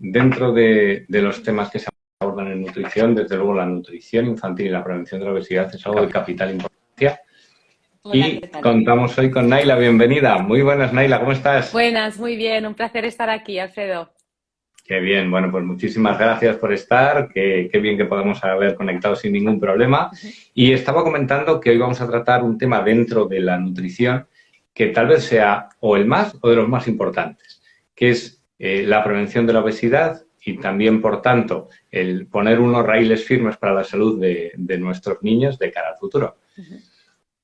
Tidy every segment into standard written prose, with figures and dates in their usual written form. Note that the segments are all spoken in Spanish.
dentro de los temas que se abordan en nutrición, desde luego la nutrición infantil y la prevención de la obesidad es algo de capital importancia. Hola, Y ¿qué tal? contamos hoy con Naila. Bienvenida. Muy buenas, Naila. ¿Cómo estás? Buenas, muy bien, un placer estar aquí, Alfredo. Qué bien. Bueno, pues muchísimas gracias por estar. Qué bien que podamos haber conectado sin ningún problema. Ujú. Y estaba comentando que hoy vamos a tratar un tema dentro de la nutrición que tal vez sea o el más o de los más importantes, que es la prevención de la obesidad y también, por tanto, el poner unos raíles firmes para la salud de nuestros niños de cara al futuro. Ujú.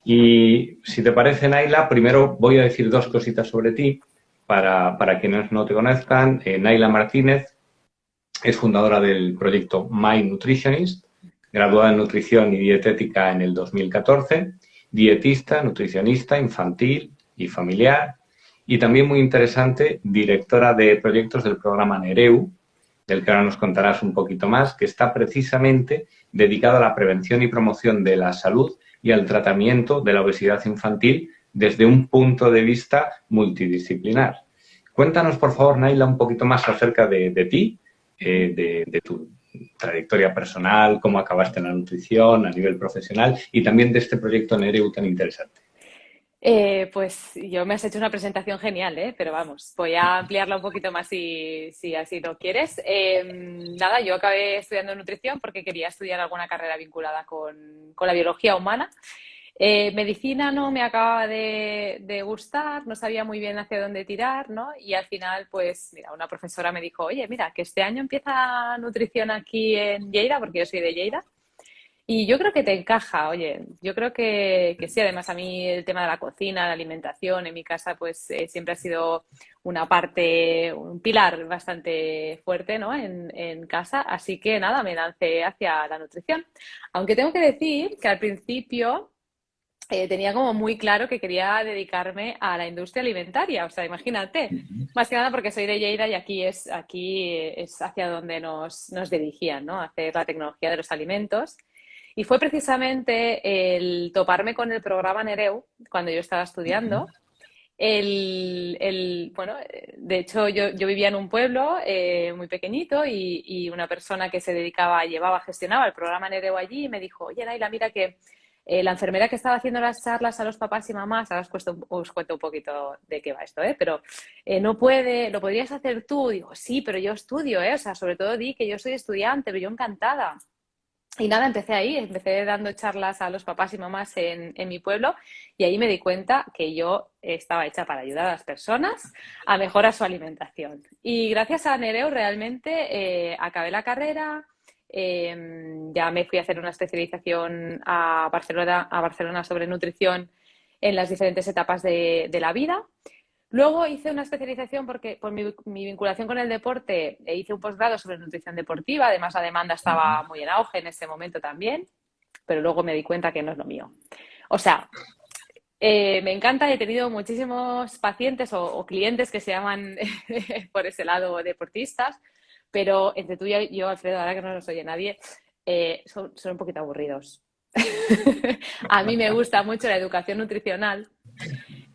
Y si te parece, Naila, primero voy a decir dos cositas sobre ti para quienes no te conozcan. Naila Martínez es fundadora del proyecto My Nutritionist, graduada en nutrición y dietética en el 2014, dietista, nutricionista infantil y familiar, y también muy interesante, directora de proyectos del programa Nereu, del que ahora nos contarás un poquito más, que está precisamente dedicado a la prevención y promoción de la salud y al tratamiento de la obesidad infantil desde un punto de vista multidisciplinar. Cuéntanos, por favor, Naila, un poquito más acerca de ti, de tu trayectoria personal, cómo acabaste en la nutrición a nivel profesional y también de este proyecto Nereu tan interesante. Pues yo me has hecho una presentación genial, ¿eh? Pero vamos, voy a ampliarla un poquito más si así lo quieres. Nada, yo acabé estudiando nutrición porque quería estudiar alguna carrera vinculada con la biología humana. Medicina no me acababa de gustar, no sabía muy bien hacia dónde tirar, ¿no? Y al final, pues, mira, una profesora me dijo, oye, mira, que este año empieza nutrición aquí en Lleida, porque yo soy de Lleida. Y yo creo que te encaja, oye, yo creo que sí, además a mí el tema de la cocina, la alimentación en mi casa pues siempre ha sido una parte, un pilar bastante fuerte, ¿no? En casa, así que nada, me lancé hacia la nutrición. Aunque tengo que decir que al principio tenía como muy claro que quería dedicarme a la industria alimentaria, o sea, imagínate, más que nada porque soy de Lleida y aquí es hacia donde nos dirigían, ¿no? Hacer la tecnología de los alimentos. Y fue precisamente el toparme con el programa Nereu cuando yo estaba estudiando. Bueno, de hecho yo vivía en un pueblo muy pequeñito y una persona que se dedicaba, llevaba, gestionaba el programa Nereu allí y me dijo, oye, Naila, mira que la enfermera que estaba haciendo las charlas a los papás y mamás, ahora os cuento un poquito de qué va esto, pero no puede, lo podrías hacer tú. Digo, sí, pero yo estudio, o sea, sobre todo di que yo soy estudiante, pero yo encantada. Y nada, empecé ahí, empecé dando charlas a los papás y mamás en mi pueblo y ahí me di cuenta que yo estaba hecha para ayudar a las personas a mejorar su alimentación. Y gracias a Nereu realmente acabé la carrera, ya me fui a hacer una especialización a Barcelona sobre nutrición en las diferentes etapas de la vida. Luego hice una especialización porque por mi vinculación con el deporte hice un posgrado sobre nutrición deportiva, además la demanda estaba muy en auge en ese momento también, pero luego me di cuenta que no es lo mío. O sea, me encanta, he tenido muchísimos pacientes o clientes que se llaman por ese lado deportistas, pero entre tú y yo, Alfredo, ahora que no nos oye nadie, son un poquito aburridos. A mí me gusta mucho la educación nutricional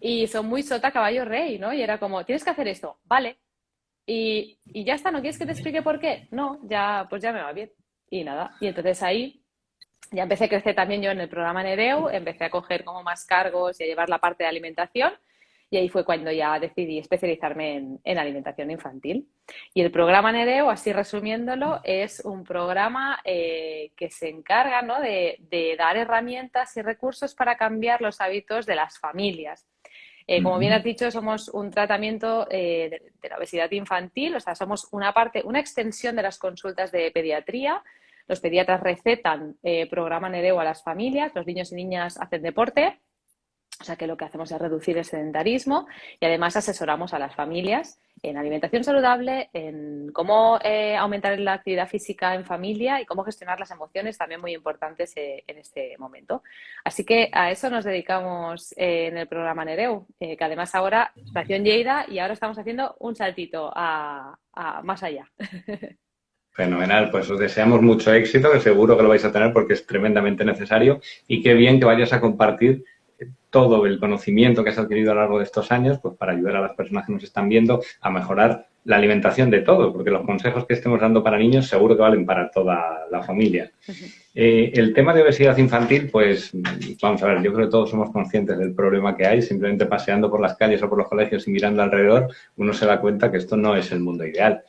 y son muy sota caballo rey, ¿no? Y era como, tienes que hacer esto, vale. Y ya está, ¿no quieres que te explique por qué? No, ya, pues ya me va bien. Y nada, y entonces ahí ya empecé a crecer también yo en el programa Nereu, empecé a coger como más cargos y a llevar la parte de alimentación. Y ahí fue cuando ya decidí especializarme en alimentación infantil. Y el programa Nereu, así resumiéndolo, es un programa que se encarga, ¿no? de dar herramientas y recursos para cambiar los hábitos de las familias. Como bien has dicho, somos un tratamiento de la obesidad infantil, o sea, somos una parte, una extensión de las consultas de pediatría. Los pediatras recetan programa Nereu a las familias, los niños y niñas hacen deporte, o sea que lo que hacemos es reducir el sedentarismo y además asesoramos a las familias en alimentación saludable, en cómo aumentar la actividad física en familia y cómo gestionar las emociones, también muy importantes en este momento. Así que a eso nos dedicamos en el programa Nereu, que además ahora nació en Lleida y ahora estamos haciendo un saltito a más allá. Fenomenal, pues os deseamos mucho éxito, que seguro que lo vais a tener porque es tremendamente necesario y qué bien que vayas a compartir todo el conocimiento que has adquirido a lo largo de estos años, pues para ayudar a las personas que nos están viendo a mejorar la alimentación de todos, porque los consejos que estemos dando para niños seguro que valen para toda la familia. El tema de obesidad infantil, pues vamos a ver, yo creo que todos somos conscientes del problema que hay. Simplemente paseando por las calles o por los colegios y mirando alrededor, uno se da cuenta que esto no es el mundo ideal.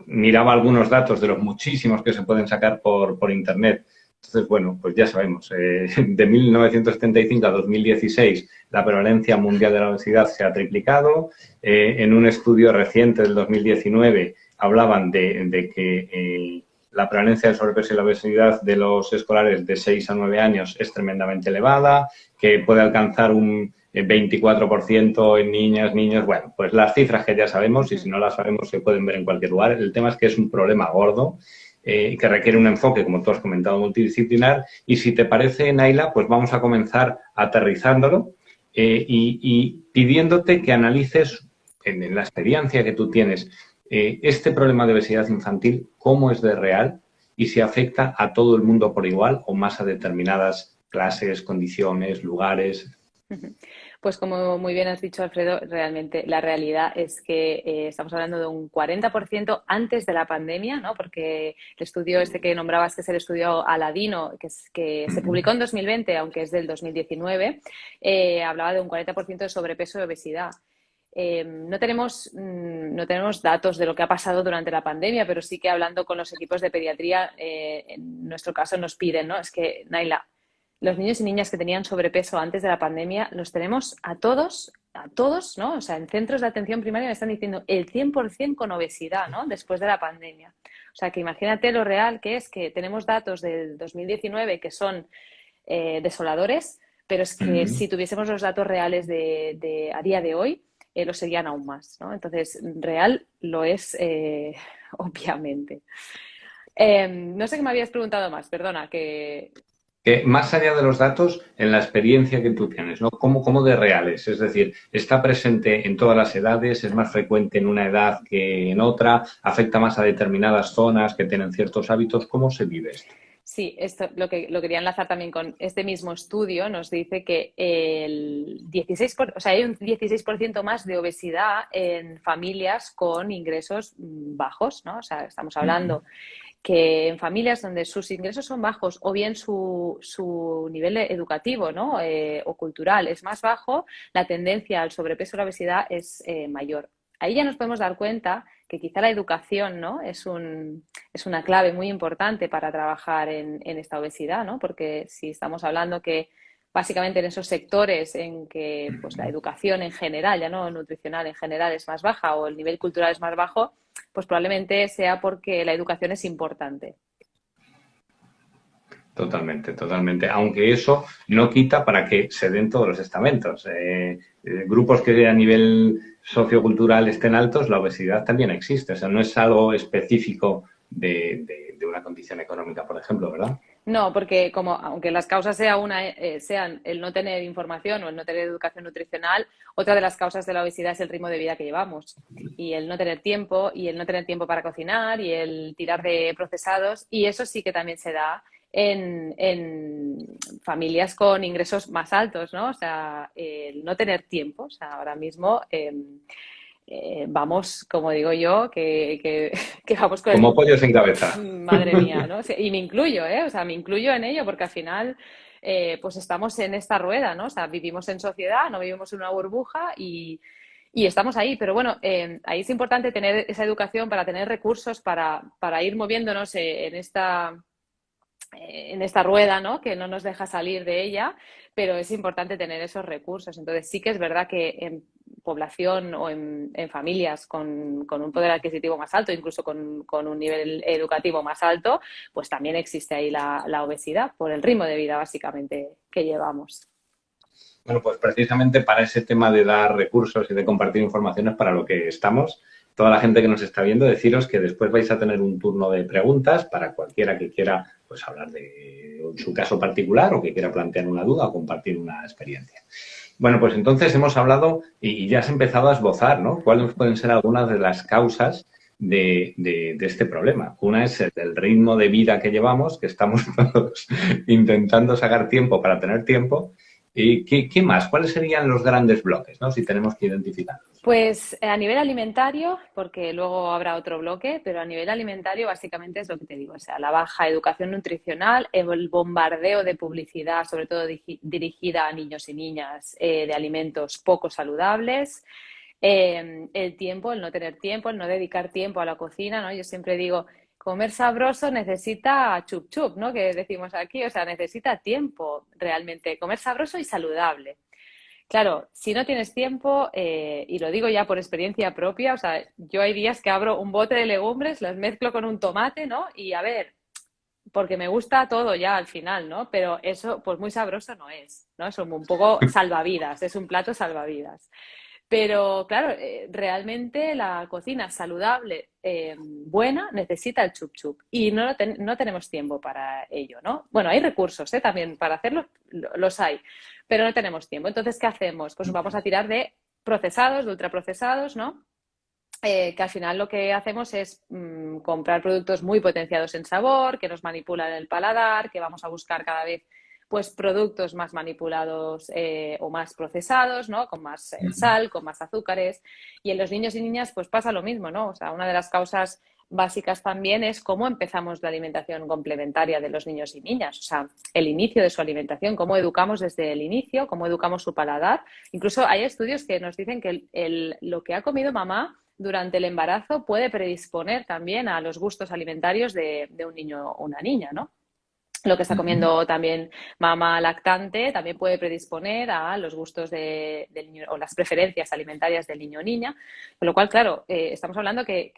Miraba algunos datos de los muchísimos que se pueden sacar por Internet. Entonces, bueno, pues ya sabemos, de 1975 a 2016 la prevalencia mundial de la obesidad se ha triplicado. En un estudio reciente del 2019 hablaban de que la prevalencia del sobrepeso y la obesidad de los escolares de 6 a 9 años es tremendamente elevada, que puede alcanzar un 24% en niñas, niños. Bueno, pues las cifras que ya sabemos, y si no las sabemos se pueden ver en cualquier lugar. El tema es que es un problema gordo, que requiere un enfoque, como tú has comentado, multidisciplinar. Y si te parece, Naila, pues vamos a comenzar aterrizándolo y pidiéndote que analices, en la experiencia que tú tienes, este problema de obesidad infantil, cómo es de real y si afecta a todo el mundo por igual o más a determinadas clases, condiciones, lugares. Pues como muy bien has dicho, Alfredo, realmente la realidad es que estamos hablando de un 40% antes de la pandemia, ¿no? Porque el estudio este que nombrabas, que es el estudio Aladino, que se publicó en 2020, aunque es del 2019, hablaba de un 40% de sobrepeso y obesidad. No tenemos datos de lo que ha pasado durante la pandemia, pero sí que hablando con los equipos de pediatría, en nuestro caso nos piden, ¿no? Es que, Naila, los niños y niñas que tenían sobrepeso antes de la pandemia, los tenemos a todos, ¿no? O sea, en centros de atención primaria me están diciendo el 100% con obesidad, ¿no? Después de la pandemia. O sea, que imagínate lo real que es que tenemos datos del 2019 que son desoladores, pero es que si tuviésemos los datos reales a día de hoy, lo serían aún más, ¿no? Entonces, real lo es, obviamente. No sé qué me habías preguntado más, perdona, que más allá de los datos, en la experiencia que tú tienes, ¿no? ¿Cómo de reales? Es decir, ¿está presente en todas las edades? ¿Es más frecuente en una edad que en otra? ¿Afecta más a determinadas zonas que tienen ciertos hábitos? ¿Cómo se vive esto? Sí, esto lo quería enlazar también con este mismo estudio. Nos dice que hay un 16% más de obesidad en familias con ingresos bajos, ¿no? O sea, estamos hablando que en familias donde sus ingresos son bajos o bien su nivel educativo, ¿no? O cultural es más bajo, la tendencia al sobrepeso y la obesidad es mayor. Ahí ya nos podemos dar cuenta que quizá la educación, ¿no? es una clave muy importante para trabajar en esta obesidad, ¿no? Porque si estamos hablando que básicamente en esos sectores en que pues, la educación en general, ya no nutricional en general, es más baja o el nivel cultural es más bajo, pues probablemente sea porque la educación es importante. Totalmente, totalmente. Aunque eso no quita para que se den todos los estamentos. Grupos que a nivel sociocultural estén altos, la obesidad también existe. O sea, no es algo específico de una condición económica, por ejemplo, ¿verdad? No, porque aunque las causas sean el no tener información o el no tener educación nutricional, otra de las causas de la obesidad es el ritmo de vida que llevamos y el no tener tiempo para cocinar y el tirar de procesados, y eso sí que también se da en familias con ingresos más altos, ¿no? O sea, el no tener tiempo. O sea, ahora mismo vamos, como digo yo, que vamos con como pollos sin cabeza. Madre mía, ¿no? Y me incluyo, ¿eh? O sea, me incluyo en ello porque al final pues estamos en esta rueda, ¿no? O sea, vivimos en sociedad, no vivimos en una burbuja y estamos ahí. Pero bueno, ahí es importante tener esa educación para tener recursos para ir moviéndonos en esta rueda, ¿no? Que no nos deja salir de ella, pero es importante tener esos recursos. Entonces sí que es verdad que en población o en familias con un poder adquisitivo más alto, incluso con un nivel educativo más alto, pues también existe ahí la obesidad por el ritmo de vida básicamente que llevamos. Bueno, pues precisamente para ese tema de dar recursos y de compartir informaciones para lo que estamos. Toda la gente que nos está viendo, deciros que después vais a tener un turno de preguntas para cualquiera que quiera pues hablar de su caso particular o que quiera plantear una duda o compartir una experiencia. Bueno, pues entonces hemos hablado y ya has empezado a esbozar, ¿no? ¿Cuáles pueden ser algunas de las causas de este problema? Una es el ritmo de vida que llevamos, que estamos todos intentando sacar tiempo para tener tiempo. ¿Qué más? ¿Cuáles serían los grandes bloques, ¿no? Si tenemos que identificarlos. Pues a nivel alimentario, porque luego habrá otro bloque, pero a nivel alimentario básicamente es lo que te digo, o sea, la baja educación nutricional, el bombardeo de publicidad, sobre todo dirigida a niños y niñas, de alimentos poco saludables, el tiempo, el no tener tiempo, el no dedicar tiempo a la cocina, ¿no? Yo siempre digo, comer sabroso necesita chup chup, ¿no? Que decimos aquí, o sea, necesita tiempo realmente, comer sabroso y saludable. Claro, si no tienes tiempo, y lo digo ya por experiencia propia, o sea, yo hay días que abro un bote de legumbres, los mezclo con un tomate, ¿no? Y a ver, porque me gusta todo ya al final, ¿no? Pero eso, pues muy sabroso no es, ¿no? Es un poco salvavidas, es un plato salvavidas. Pero claro, realmente la cocina saludable, buena, necesita el chup chup y no tenemos tiempo para ello, ¿no? Bueno, hay recursos, también para hacerlo, los hay, pero no tenemos tiempo. Entonces, ¿qué hacemos? Pues vamos a tirar de procesados, de ultraprocesados, ¿no? Que al final lo que hacemos es comprar productos muy potenciados en sabor, que nos manipulan el paladar, que vamos a buscar cada vez pues productos más manipulados o más procesados, ¿no? Con más sal, con más azúcares. Y en los niños y niñas pues pasa lo mismo, ¿no? O sea, una de las causas básicas también es cómo empezamos la alimentación complementaria de los niños y niñas, o sea, el inicio de su alimentación, cómo educamos desde el inicio, cómo educamos su paladar. Incluso hay estudios que nos dicen que lo que ha comido mamá durante el embarazo puede predisponer también a los gustos alimentarios de un niño o una niña, ¿no? Lo que está comiendo también mamá lactante también puede predisponer a los gustos del niño o las preferencias alimentarias del niño o niña. Con lo cual, claro, estamos hablando que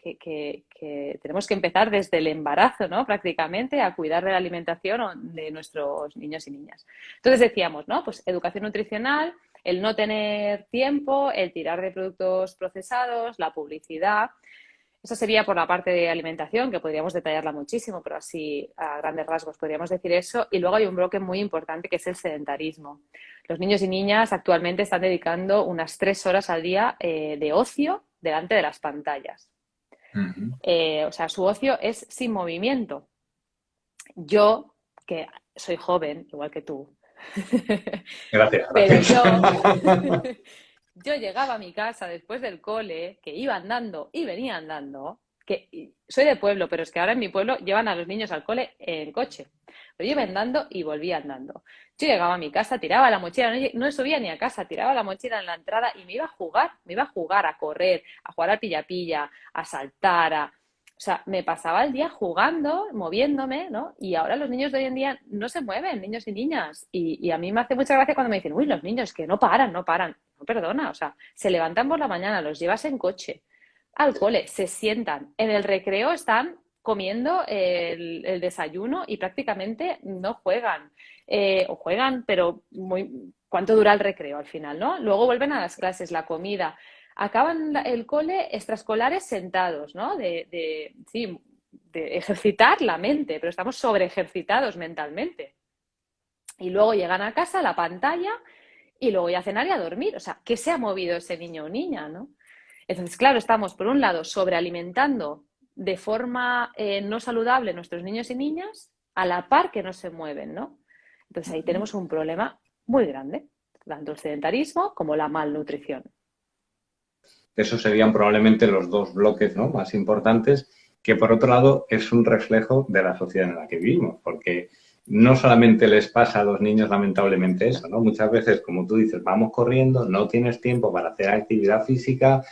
tenemos que empezar desde el embarazo, ¿no? Prácticamente a cuidar de la alimentación de nuestros niños y niñas. Entonces decíamos, ¿no? Pues educación nutricional, el no tener tiempo, el tirar de productos procesados, la publicidad. Eso sería por la parte de alimentación, que podríamos detallarla muchísimo, pero así a grandes rasgos podríamos decir eso. Y luego hay un bloque muy importante que es el sedentarismo. Los niños y niñas actualmente están dedicando unas 3 horas al día de ocio delante de las pantallas. O sea, su ocio es sin movimiento. Yo, que soy joven, igual que tú, Gracias, pero gracias. yo llegaba a mi casa después del cole, que iba andando y venía andando, que soy de pueblo, pero es que ahora en mi pueblo llevan a los niños al cole en coche. Pero yo iba andando y volvía andando. Yo llegaba a mi casa, tiraba la mochila, no subía ni a casa, tiraba la mochila en la entrada y me iba a jugar, a correr, a jugar al pilla-pilla, a saltar, o sea, me pasaba el día jugando, moviéndome, ¿no? Y ahora los niños de hoy en día no se mueven, niños y niñas. Y a mí me hace mucha gracia cuando me dicen, uy, los niños que no paran, no paran. No, perdona, o sea, se levantan por la mañana, los llevas en coche al cole, se sientan, en el recreo están comiendo el desayuno y prácticamente no juegan. O juegan, pero ¿cuánto dura el recreo al final, no? Luego vuelven a las clases, la comida. Acaban el cole extraescolares sentados, ¿no? Sí, de ejercitar la mente, pero estamos sobre ejercitados mentalmente. Y luego llegan a casa, la pantalla, y luego ya a cenar y a dormir. O sea, ¿qué se ha movido ese niño o niña, no? Entonces, claro, estamos, por un lado, sobrealimentando de forma no saludable a nuestros niños y niñas, a la par que no se mueven, ¿no? Entonces ahí tenemos un problema muy grande, tanto el sedentarismo como la malnutrición. Esos serían probablemente los dos bloques, ¿no?, más importantes, que por otro lado es un reflejo de la sociedad en la que vivimos, porque no solamente les pasa a los niños lamentablemente eso, ¿no? Muchas veces, como tú dices, vamos corriendo, no tienes tiempo para hacer actividad física,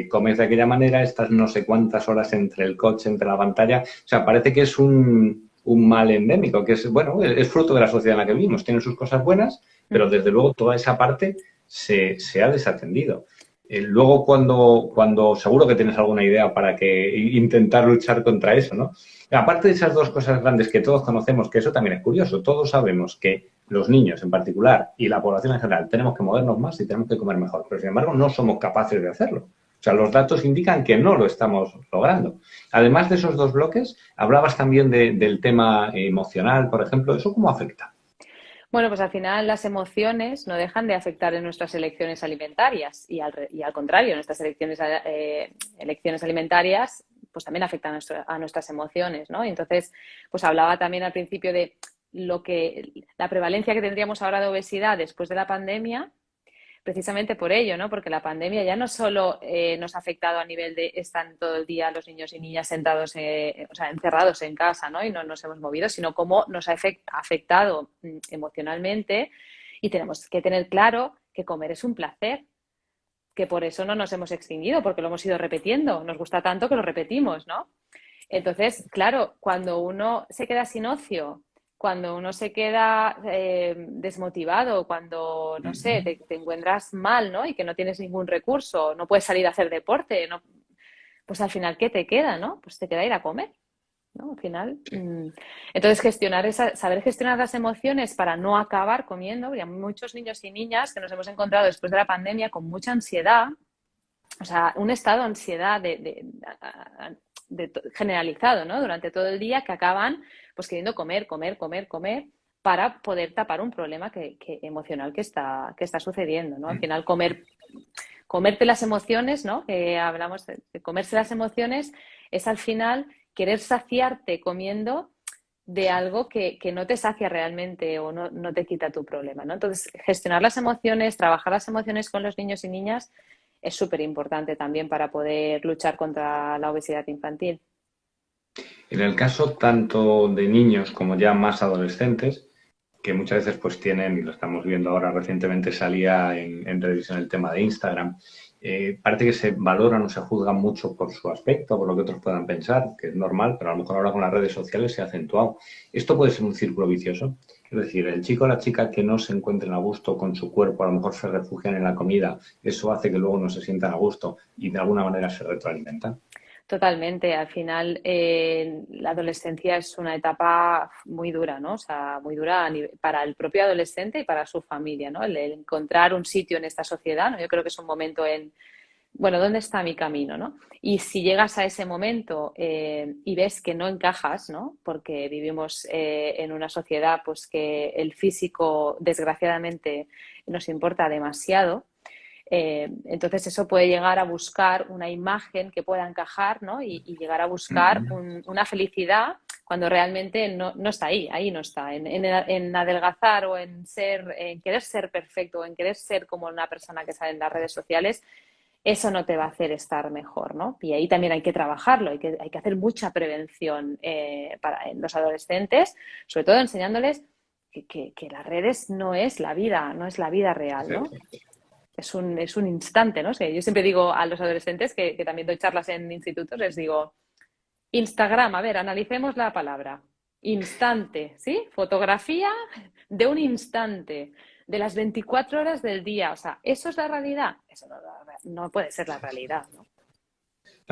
comes de aquella manera, estás no sé cuántas horas entre el coche, entre la pantalla, o sea, parece que es un mal endémico, que es, bueno, es fruto de la sociedad en la que vivimos, tiene sus cosas buenas, pero desde luego toda esa parte se ha desatendido. Luego, cuando seguro que tienes alguna idea para que intentar luchar contra eso, ¿no? Aparte de esas dos cosas grandes que todos conocemos, que eso también es curioso, todos sabemos que los niños en particular y la población en general tenemos que movernos más y tenemos que comer mejor, pero sin embargo no somos capaces de hacerlo. O sea, los datos indican que no lo estamos logrando. Además de esos dos bloques, hablabas también del tema emocional, por ejemplo, ¿eso cómo afecta? Bueno, pues al final las emociones no dejan de afectar en nuestras elecciones alimentarias y al contrario, nuestras elecciones alimentarias pues también afectan a nuestras emociones, ¿no? Y entonces, pues hablaba también al principio de la prevalencia que tendríamos ahora de obesidad después de la pandemia, precisamente por ello, ¿no? Porque la pandemia ya no solo nos ha afectado a nivel de están todo el día los niños y niñas sentados, o sea, encerrados en casa, ¿no? Y no nos hemos movido, sino cómo nos ha afectado emocionalmente, y tenemos que tener claro que comer es un placer, que por eso no nos hemos extinguido, porque lo hemos ido repitiendo, nos gusta tanto que lo repetimos, ¿no? Entonces, claro, cuando uno se queda sin ocio, cuando uno se queda desmotivado, cuando, no sé, te encuentras mal, ¿no? Y que no tienes ningún recurso, no puedes salir a hacer deporte, ¿no? Pues al final, ¿qué te queda, no? Pues te queda ir a comer, ¿no? Al final. Entonces, saber gestionar las emociones para no acabar comiendo. Hay muchos niños y niñas que nos hemos encontrado después de la pandemia con mucha ansiedad, o sea, un estado de ansiedad generalizado, ¿no? Durante todo el día, que acaban pues queriendo comer, comer, comer, comer para poder tapar un problema emocional que está sucediendo, ¿no? Al final, comerte las emociones, ¿no? Que hablamos de comerse las emociones, es al final querer saciarte comiendo de algo que no te sacia realmente o no te quita tu problema, ¿no? Entonces, gestionar las emociones, trabajar las emociones con los niños y niñas es súper importante también para poder luchar contra la obesidad infantil. En el caso tanto de niños como ya más adolescentes, que muchas veces pues tienen, y lo estamos viendo ahora recientemente, salía en televisión el tema de Instagram, parece que se valoran o se juzgan mucho por su aspecto, por lo que otros puedan pensar, que es normal, pero a lo mejor ahora con las redes sociales se ha acentuado. Esto puede ser un círculo vicioso. Es decir, el chico o la chica que no se encuentren a gusto con su cuerpo, a lo mejor se refugian en la comida, eso hace que luego no se sientan a gusto y de alguna manera se retroalimentan. Totalmente. Al final, la adolescencia es una etapa muy dura, ¿no? O sea, muy dura para el propio adolescente y para su familia, ¿no? El encontrar un sitio en esta sociedad, ¿no? Yo creo que es un momento bueno, ¿dónde está mi camino, no? Y si llegas a ese momento y ves que no encajas, ¿no? Porque vivimos en una sociedad, pues, que el físico, desgraciadamente, nos importa demasiado. Entonces eso puede llegar a buscar una imagen que pueda encajar, ¿no? Y llegar a buscar una felicidad cuando realmente no está ahí no está. En adelgazar o en querer ser perfecto o en querer ser como una persona que sale en las redes sociales, eso no te va a hacer estar mejor, ¿no? Y ahí también hay que trabajarlo, hay que hacer mucha prevención en los adolescentes, sobre todo enseñándoles que las redes no es la vida, no es la vida real, ¿no? Es un instante, ¿no? O sea, yo siempre digo a los adolescentes que también doy charlas en institutos, les digo, Instagram, a ver, analicemos la palabra. Instante, ¿sí? Fotografía de un instante, de las 24 horas del día. O sea, ¿eso es la realidad? Eso no puede ser la realidad, ¿no?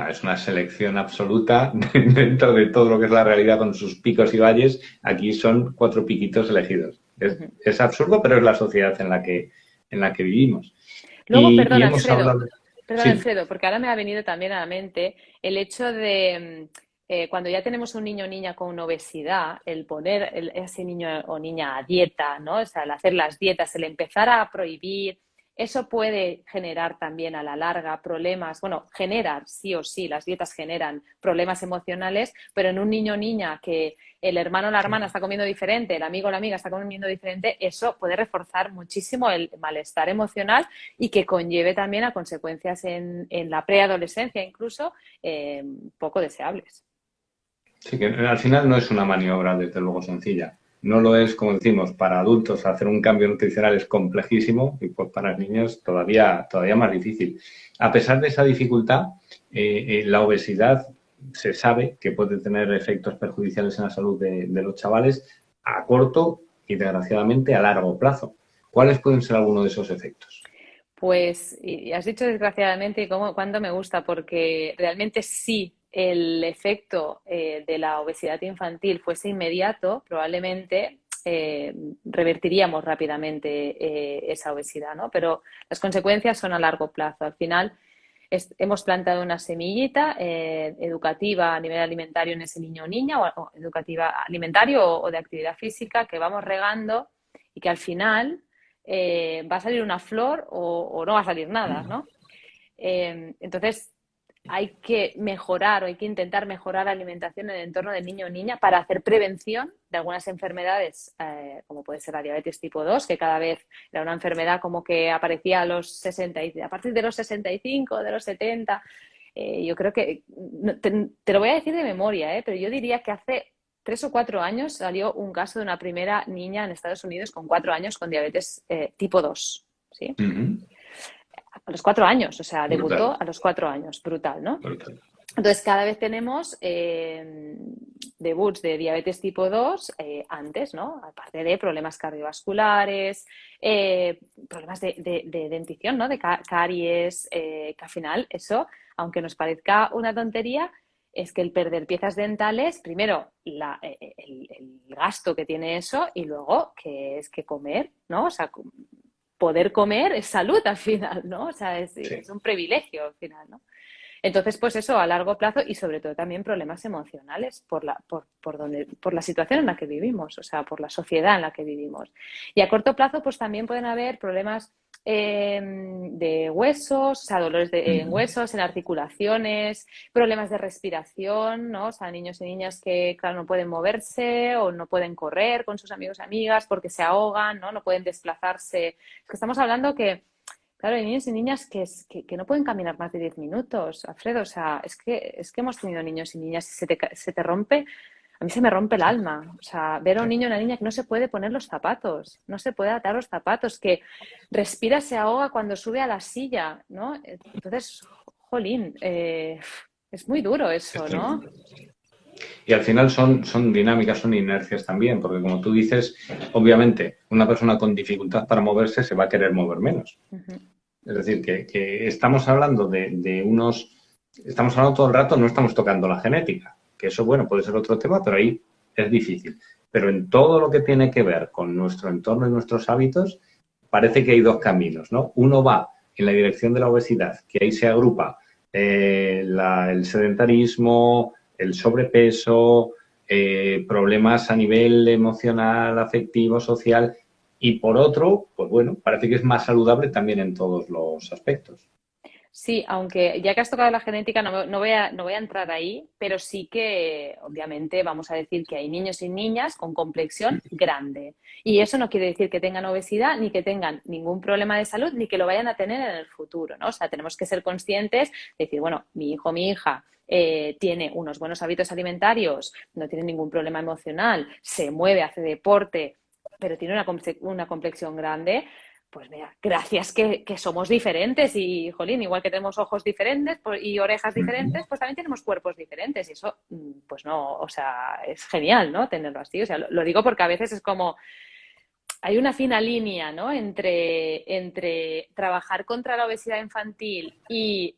Es una selección absoluta dentro de todo lo que es la realidad con sus picos y valles. Aquí son 4 piquitos elegidos. Es absurdo, pero es la sociedad en la que vivimos. Luego, Y hemos hablado... perdón, Sí, Alfredo, porque ahora me ha venido también a la mente el hecho de cuando ya tenemos un niño o niña con obesidad, el poner ese niño o niña a dieta, ¿no? O sea, el hacer las dietas, el empezar a prohibir, eso puede generar también a la larga problemas, bueno, generar sí o sí, las dietas generan problemas emocionales, pero en un niño o niña que el hermano o la hermana está comiendo diferente, el amigo o la amiga está comiendo diferente, eso puede reforzar muchísimo el malestar emocional y que conlleve también a consecuencias en la preadolescencia incluso poco deseables. sí, que al final no es una maniobra, desde luego, sencilla. No lo es, como decimos, para adultos hacer un cambio nutricional es complejísimo y pues para niños todavía más difícil. A pesar de esa dificultad, la obesidad se sabe que puede tener efectos perjudiciales en la salud de los chavales a corto y, desgraciadamente, a largo plazo. ¿Cuáles pueden ser algunos de esos efectos? Pues, y has dicho desgraciadamente y cuánto me gusta, porque realmente sí el efecto de la obesidad infantil fuese inmediato, probablemente revertiríamos rápidamente esa obesidad, ¿no? Pero las consecuencias son a largo plazo. Al final hemos plantado una semillita educativa a nivel alimentario en ese niño o niña, o educativa alimentario o de actividad física que vamos regando y que al final va a salir una flor o no va a salir nada, ¿no? Entonces, hay que mejorar o hay que intentar mejorar la alimentación en el entorno del niño o niña para hacer prevención de algunas enfermedades, como puede ser la diabetes tipo 2, que cada vez era una enfermedad como que aparecía a los 60, a partir de los 65, de los 70. Yo creo que, te lo voy a decir de memoria, pero yo diría que hace 3 o 4 años salió un caso de una primera niña en Estados Unidos con 4 años con diabetes tipo 2, ¿sí? A los 4 años, o sea, debutó Brutal. a los 4 años, brutal, ¿no? Brutal. Entonces, cada vez tenemos debuts de diabetes tipo 2 antes, ¿no? Aparte de problemas cardiovasculares, problemas de dentición, ¿no? De caries, que al final eso, aunque nos parezca una tontería, es que el perder piezas dentales, primero, el gasto que tiene eso y luego que es que comer, ¿no? O sea, poder comer es salud al final, ¿no? O sea, es Sí. un privilegio al final, ¿no? Entonces, pues eso, a largo plazo y sobre todo también problemas emocionales por la situación en la que vivimos, o sea, por la sociedad en la que vivimos. Y a corto plazo, pues también pueden haber problemas de huesos, o sea, dolores en huesos, en articulaciones, problemas de respiración, ¿no? O sea, niños y niñas que, claro, no pueden moverse o no pueden correr con sus amigos y amigas porque se ahogan, ¿no? No pueden desplazarse. Es que estamos hablando que claro, hay niños y niñas que no pueden caminar más de 10 minutos, Alfredo. O sea, es que hemos tenido niños y niñas y se te rompe, a mí se me rompe el alma. O sea, ver a un niño y una niña que no se puede poner los zapatos, no se puede atar los zapatos, que respira, se ahoga cuando sube a la silla, ¿no? Entonces, jolín, es muy duro Es eso, ¿no? tremendo. Y al final son dinámicas, son inercias también, porque como tú dices, obviamente una persona con dificultad para moverse se va a querer mover menos. Uh-huh. Es decir, que estamos hablando de unos... Estamos hablando todo el rato, no estamos tocando la genética, que eso, bueno, puede ser otro tema, pero ahí es difícil. Pero en todo lo que tiene que ver con nuestro entorno y nuestros hábitos, parece que hay dos caminos, ¿no? Uno va en la dirección de la obesidad, que ahí se agrupa el sedentarismo, el sobrepeso, problemas a nivel emocional, afectivo, social, y por otro, pues bueno, parece que es más saludable también en todos los aspectos. Sí, aunque ya que has tocado la genética, no voy a entrar ahí, pero sí que obviamente vamos a decir que hay niños y niñas con complexión grande. Y eso no quiere decir que tengan obesidad, ni que tengan ningún problema de salud, ni que lo vayan a tener en el futuro, ¿no? O sea, tenemos que ser conscientes de decir, bueno, mi hijo, mi hija tiene unos buenos hábitos alimentarios, no tiene ningún problema emocional, se mueve, hace deporte, pero tiene una complexión grande. Pues mira, gracias que somos diferentes y, jolín, igual que tenemos ojos diferentes y orejas diferentes, pues también tenemos cuerpos diferentes y eso, pues no, o sea, es genial, ¿no? Tenerlo así. O sea, lo digo porque a veces es como, hay una fina línea, ¿no? Entre trabajar contra la obesidad infantil y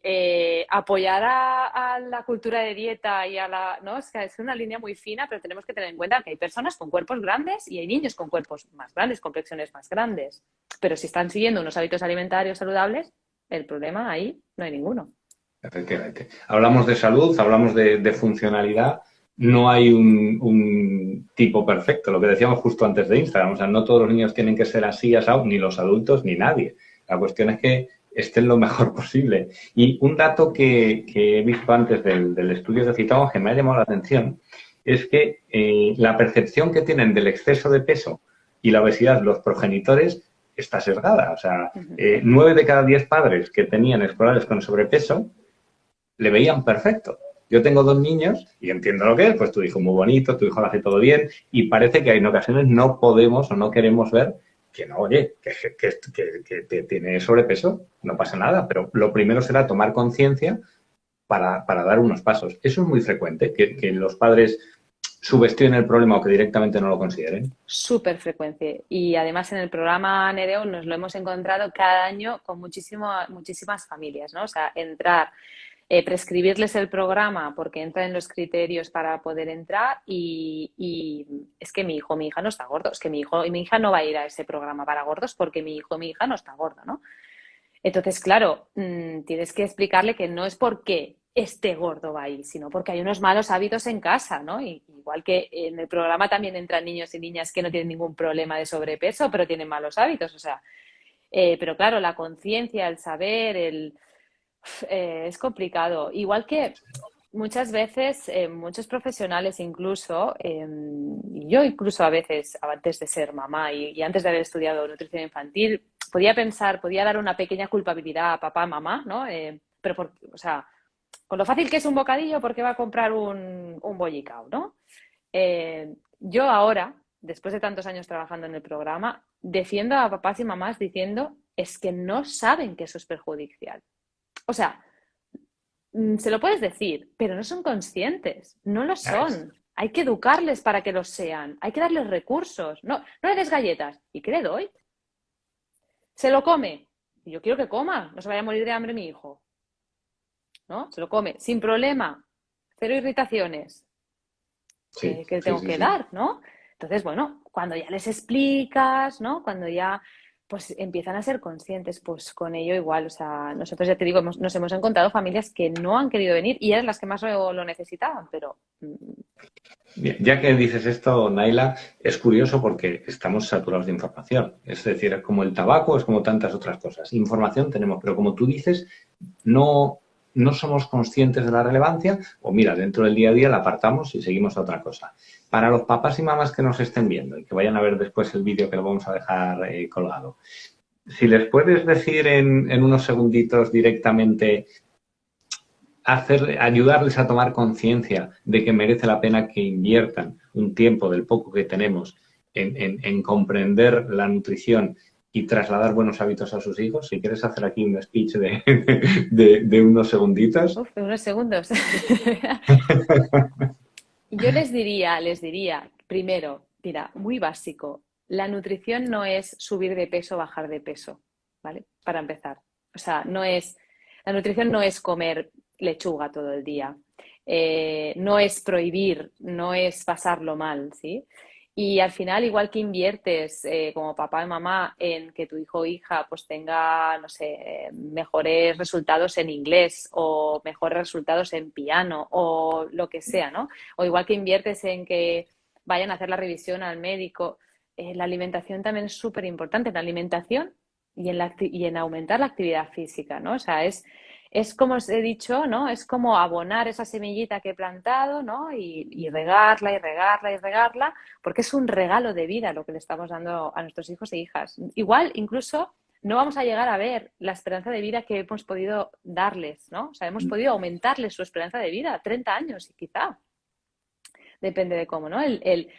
apoyar a la cultura de dieta y a la, ¿no? O sea, es una línea muy fina, pero tenemos que tener en cuenta que hay personas con cuerpos grandes y hay niños con cuerpos más grandes, complexiones más grandes. Pero si están siguiendo unos hábitos alimentarios saludables, el problema ahí no hay ninguno. Efectivamente. Hablamos de salud, hablamos de funcionalidad. No hay un tipo perfecto, lo que decíamos justo antes de Instagram. O sea, no todos los niños tienen que ser así, asado, ni los adultos, ni nadie. La cuestión es que estén lo mejor posible. Y un dato que he visto antes del estudio que citamos, que me ha llamado la atención, es que la percepción que tienen del exceso de peso y la obesidad los progenitores está sesgada. O sea, 9 de cada 10 padres que tenían escolares con sobrepeso le veían perfecto. Yo tengo 2 niños y entiendo lo que es, pues tu hijo muy bonito, tu hijo lo hace todo bien y parece que en ocasiones no podemos o no queremos ver que no, oye, que tiene sobrepeso, no pasa nada, pero lo primero será tomar conciencia para dar unos pasos. Eso es muy frecuente, que los padres subestimen el problema o que directamente no lo consideren. Súper frecuente. Y además en el programa Nereo nos lo hemos encontrado cada año con muchísimas familias, ¿no? O sea, entrar, prescribirles el programa porque entra en los criterios para poder entrar y es que mi hijo o mi hija no está gordo, es que mi hijo y mi hija no va a ir a ese programa para gordos porque mi hijo o mi hija no está gordo, ¿no? Entonces, claro, tienes que explicarle que no es porque esté gordo va ahí, sino porque hay unos malos hábitos en casa, ¿no? Igual que en el programa también entran niños y niñas que no tienen ningún problema de sobrepeso, pero tienen malos hábitos, o sea, pero claro, la conciencia, el saber, Es complicado. Igual que muchas veces, muchos profesionales incluso, y yo incluso a veces, antes de ser mamá y antes de haber estudiado nutrición infantil, podía pensar, podía dar una pequeña culpabilidad a papá, mamá, ¿no? O sea, con lo fácil que es un bocadillo, ¿por qué va a comprar un bollicao, ¿no? Yo ahora, después de tantos años trabajando en el programa, defiendo a papás y mamás diciendo es que no saben que eso es perjudicial. O sea, se lo puedes decir, pero no son conscientes, no lo son. Hay que educarles para que lo sean, hay que darles recursos. No, no le des galletas. ¿Y qué le doy? Se lo come. Y yo quiero que coma, no se vaya a morir de hambre mi hijo. ¿No? Se lo come sin problema, cero irritaciones. Sí, Que le sí, tengo sí, que sí. dar, ¿no? Entonces, bueno, cuando ya les explicas, ¿no? Cuando ya pues empiezan a ser conscientes, pues con ello igual, o sea, nosotros ya te digo, nos hemos encontrado familias que no han querido venir y eran las que más lo necesitaban, pero Bien, ya que dices esto, Naila, es curioso porque estamos saturados de información. Es decir, es como el tabaco, es como tantas otras cosas. Información tenemos, pero como tú dices, no, no somos conscientes de la relevancia o mira, dentro del día a día la apartamos y seguimos a otra cosa. Para los papás y mamás que nos estén viendo y que vayan a ver después el vídeo que lo vamos a dejar colgado, si les puedes decir en unos segunditos directamente ayudarles a tomar conciencia de que merece la pena que inviertan un tiempo del poco que tenemos en comprender la nutrición y trasladar buenos hábitos a sus hijos. Si quieres hacer aquí un speech de unos segunditos. uf, unos segundos. Yo les diría, primero, mira, muy básico, la nutrición no es subir de peso o bajar de peso, ¿vale? Para empezar. O sea, la nutrición no es comer lechuga todo el día, no es prohibir, no es pasarlo mal, ¿sí? Y al final, igual que inviertes como papá y mamá en que tu hijo o hija pues tenga, no sé, mejores resultados en inglés o mejores resultados en piano o lo que sea, ¿no? O igual que inviertes en que vayan a hacer la revisión al médico, la alimentación también es súper importante. La alimentación y en aumentar la actividad física, ¿no? O sea, es como os he dicho, ¿no? Es como abonar esa semillita que he plantado, ¿no? Y regarla y regarla y regarla, porque es un regalo de vida lo que le estamos dando a nuestros hijos e hijas. Igual, incluso, no vamos a llegar a ver la esperanza de vida que hemos podido darles, ¿no? O sea, hemos podido aumentarles su esperanza de vida, 30 años quizá, depende de cómo, ¿no? El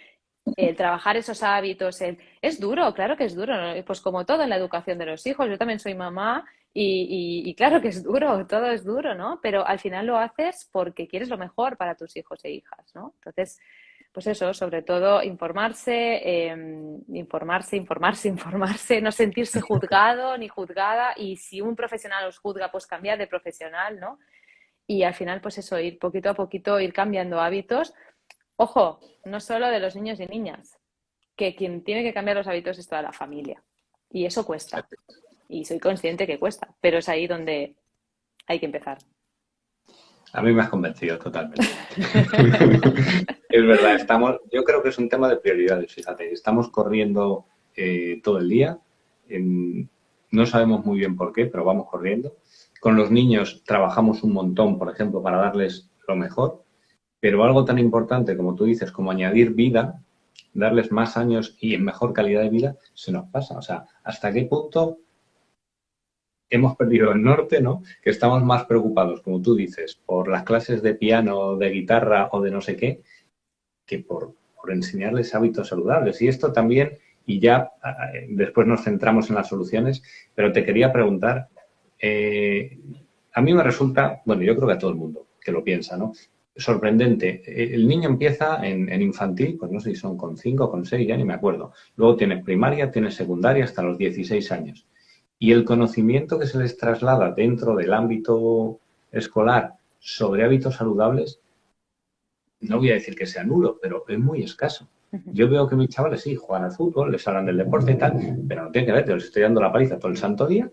trabajar esos hábitos, es duro, claro que es duro, ¿no? Pues como todo en la educación de los hijos, yo también soy mamá y claro que es duro, todo es duro, ¿no? Pero al final lo haces porque quieres lo mejor para tus hijos e hijas, ¿no? Entonces, pues eso, sobre todo informarse, no sentirse juzgado ni juzgada y si un profesional os juzga, pues cambiar de profesional, ¿no? Y al final, pues eso, ir poquito a poquito, ir cambiando hábitos. Ojo, no solo de los niños y niñas, que quien tiene que cambiar los hábitos es toda la familia. Y eso cuesta. Y soy consciente que cuesta, pero es ahí donde hay que empezar. A mí me has convencido totalmente. Es verdad, yo creo que es un tema de prioridades, fíjate, estamos corriendo todo el día, no sabemos muy bien por qué, pero vamos corriendo. Con los niños trabajamos un montón, por ejemplo, para darles lo mejor, pero algo tan importante como tú dices, como añadir vida, darles más años y en mejor calidad de vida, se nos pasa. O sea, ¿hasta qué punto hemos perdido el norte, ¿no? Que estamos más preocupados, como tú dices, por las clases de piano, de guitarra o de no sé qué, que por enseñarles hábitos saludables. Y esto también, y ya después nos centramos en las soluciones, pero te quería preguntar, a mí me resulta, bueno, yo creo que a todo el mundo que lo piensa, ¿no? Sorprendente. El niño empieza en infantil, pues no sé si son con 5, con 6, ya ni me acuerdo. Luego tienes primaria, tienes secundaria hasta los 16 años. Y el conocimiento que se les traslada dentro del ámbito escolar sobre hábitos saludables, no voy a decir que sea nulo, pero es muy escaso. Yo veo que mis chavales sí juegan al fútbol, les hablan del deporte y tal, pero no tiene que ver, yo les estoy dando la paliza todo el santo día,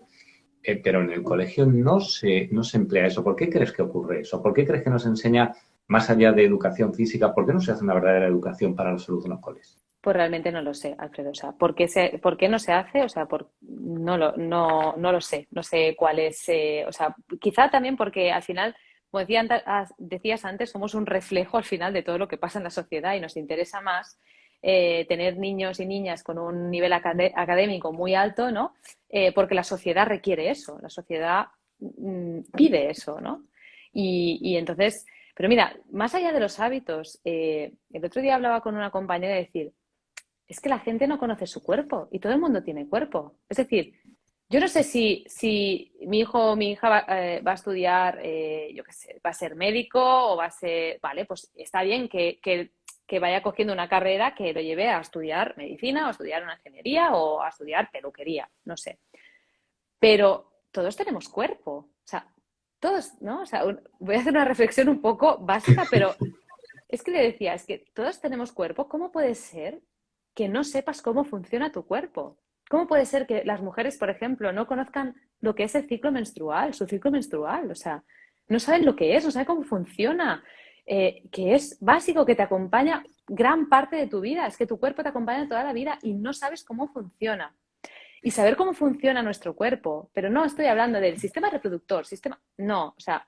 pero en el colegio no se emplea eso. ¿Por qué crees que ocurre eso? ¿Por qué crees que nos enseña más allá de educación física? ¿Por qué no se hace una verdadera educación para la salud en los colegios? Pues realmente no lo sé, Alfredo. O sea, ¿por qué no se hace? O sea, no lo sé. No sé cuál es. O sea, quizá también porque al final, como decías antes, somos un reflejo al final de todo lo que pasa en la sociedad y nos interesa más tener niños y niñas con un nivel académico muy alto, ¿no? Porque la sociedad requiere eso, la sociedad pide eso, ¿no? Y entonces, pero mira, más allá de los hábitos, el otro día hablaba con una compañera de decir, es que la gente no conoce su cuerpo y todo el mundo tiene cuerpo. Es decir, yo no sé si mi hijo o mi hija va a estudiar, yo qué sé, va a ser médico o va a ser, vale, pues está bien que vaya cogiendo una carrera que lo lleve a estudiar medicina o a estudiar una ingeniería o a estudiar peluquería, no sé. Pero todos tenemos cuerpo, o sea, todos, ¿no? O sea, voy a hacer una reflexión un poco básica, pero es que le decía, es que todos tenemos cuerpo, ¿cómo puede ser que no sepas cómo funciona tu cuerpo? ¿Cómo puede ser que las mujeres, por ejemplo, no conozcan lo que es el ciclo menstrual, su ciclo menstrual? O sea, no saben lo que es, no saben cómo funciona, que es básico, que te acompaña gran parte de tu vida, es que tu cuerpo te acompaña toda la vida y no sabes cómo funciona. Y saber cómo funciona nuestro cuerpo, pero no estoy hablando del sistema reproductor, no, o sea,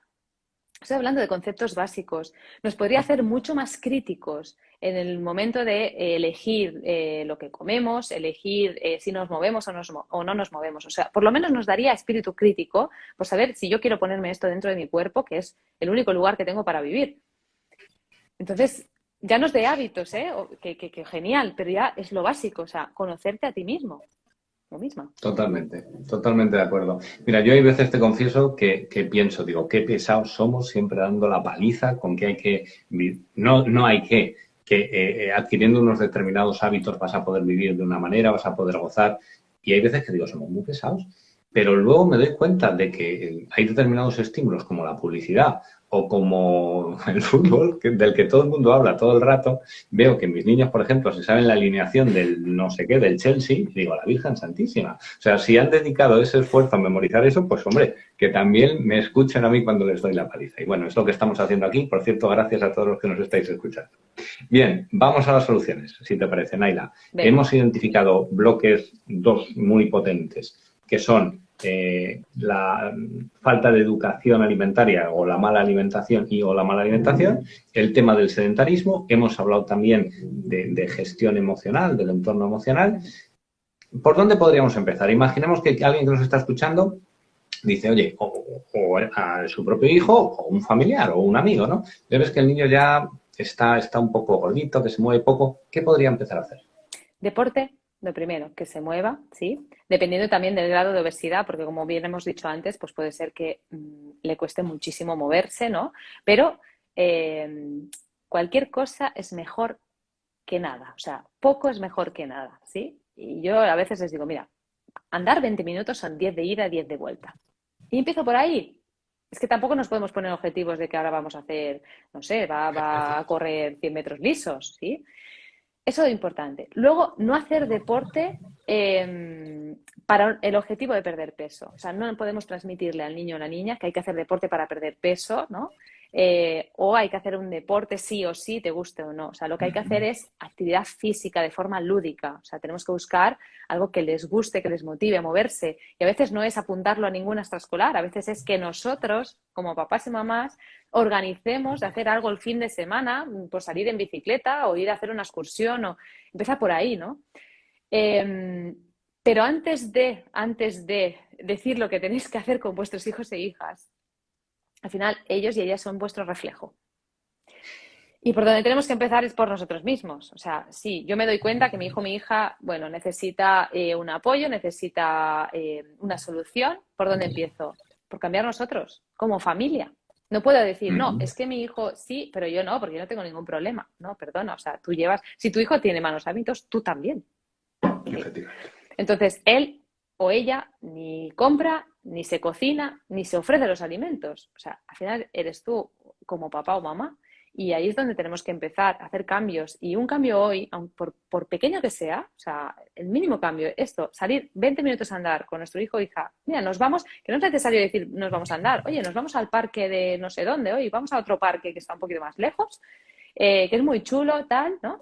estoy hablando de conceptos básicos. Nos podría hacer mucho más críticos en el momento de elegir lo que comemos, elegir si nos movemos o no nos movemos. O sea, por lo menos nos daría espíritu crítico por saber si yo quiero ponerme esto dentro de mi cuerpo, que es el único lugar que tengo para vivir. Entonces, ya no es de hábitos, ¿eh? Que genial, pero ya es lo básico, o sea, conocerte a ti mismo o misma. Totalmente, totalmente de acuerdo. Mira, yo hay veces te confieso que pienso, digo, qué pesados somos siempre dando la paliza con que hay que, no hay que adquiriendo unos determinados hábitos vas a poder vivir de una manera, vas a poder gozar. Y hay veces que digo, somos muy pesados. Pero luego me doy cuenta de que hay determinados estímulos como la publicidad o como el fútbol, del que todo el mundo habla todo el rato. Veo que mis niños, por ejemplo, se saben la alineación del no sé qué, del Chelsea, y digo, la Virgen Santísima. O sea, si han dedicado ese esfuerzo a memorizar eso, pues hombre, que también me escuchen a mí cuando les doy la paliza. Y bueno, es lo que estamos haciendo aquí. Por cierto, gracias a todos los que nos estáis escuchando. Bien, vamos a las soluciones, si te parece, Naila. Venga. Hemos identificado bloques, dos muy potentes, que son la falta de educación alimentaria o la mala alimentación el tema del sedentarismo, hemos hablado también de gestión emocional, del entorno emocional. ¿Por dónde podríamos empezar? Imaginemos que alguien que nos está escuchando dice, oye, o a su propio hijo o un familiar o un amigo, ¿no? Ves que el niño ya está un poco gordito, que se mueve poco, ¿qué podría empezar a hacer? Deporte, lo primero, que se mueva, ¿sí? Dependiendo también del grado de obesidad, porque como bien hemos dicho antes, pues puede ser que le cueste muchísimo moverse, ¿no? Pero cualquier cosa es mejor que nada, o sea, poco es mejor que nada, ¿sí? Y yo a veces les digo, mira, andar 20 minutos son 10 de ida, 10 de vuelta. Y empiezo por ahí. Es que tampoco nos podemos poner objetivos de que ahora vamos a hacer, no sé, va a correr 100 metros lisos, ¿sí? Eso es importante. Luego, no hacer deporte para el objetivo de perder peso. O sea, no podemos transmitirle al niño o a la niña que hay que hacer deporte para perder peso, ¿no? O hay que hacer un deporte sí o sí, te guste o no. O sea, lo que hay que hacer es actividad física de forma lúdica. O sea, tenemos que buscar algo que les guste, que les motive a moverse. Y a veces no es apuntarlo a ninguna extraescolar, a veces es que nosotros, como papás y mamás, organicemos de hacer algo el fin de semana, pues salir en bicicleta o ir a hacer una excursión o empieza por ahí, ¿no? Pero antes de decir lo que tenéis que hacer con vuestros hijos e hijas, al final ellos y ellas son vuestro reflejo. Y por donde tenemos que empezar es por nosotros mismos. O sea, sí, yo me doy cuenta que mi hijo o mi hija, bueno, necesita un apoyo, necesita una solución. ¿Por dónde empiezo? Por cambiar nosotros, como familia. No puedo decir, no, es que mi hijo sí, pero yo no, porque yo no tengo ningún problema. No, perdona, o sea, si tu hijo tiene malos hábitos, tú también. Entonces, él o ella ni compra, ni se cocina, ni se ofrece los alimentos. O sea, al final eres tú como papá o mamá. Y ahí es donde tenemos que empezar a hacer cambios. Y un cambio hoy, por pequeño que sea, o sea, el mínimo cambio, esto, salir 20 minutos a andar con nuestro hijo o hija. Mira, nos vamos, que no es necesario decir nos vamos a andar. Oye, nos vamos al parque de no sé dónde hoy, vamos a otro parque que está un poquito más lejos, que es muy chulo, tal, ¿no?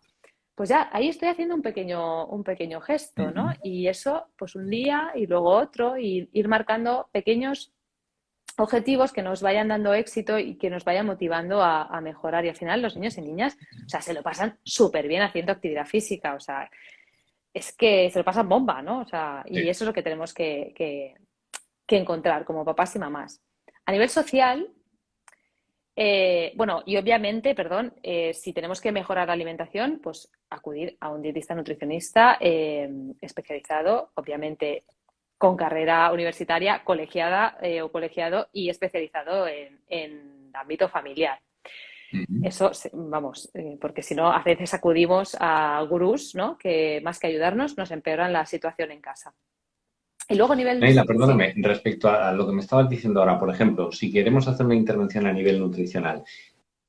pues ya ahí estoy haciendo un pequeño gesto, ¿no? Y eso, pues un día y luego otro, y ir marcando pequeños objetivos que nos vayan dando éxito y que nos vayan motivando a mejorar. Y al final los niños y niñas, o sea, se lo pasan súper bien haciendo actividad física, o sea, es que se lo pasan bomba, ¿no? O sea, y Sí. eso es lo que tenemos que encontrar como papás y mamás. A nivel social, bueno, y obviamente, perdón, si tenemos que mejorar la alimentación, pues acudir a un dietista nutricionista especializado, obviamente con carrera universitaria, colegiada o colegiado y especializado en ámbito familiar. Eso, vamos, porque si no, a veces acudimos a gurús, ¿no? Que más que ayudarnos, nos empeoran la situación en casa. Y luego a nivel... Neila, Sí. perdóname, respecto a lo que me estabas diciendo ahora, por ejemplo, si queremos hacer una intervención a nivel nutricional,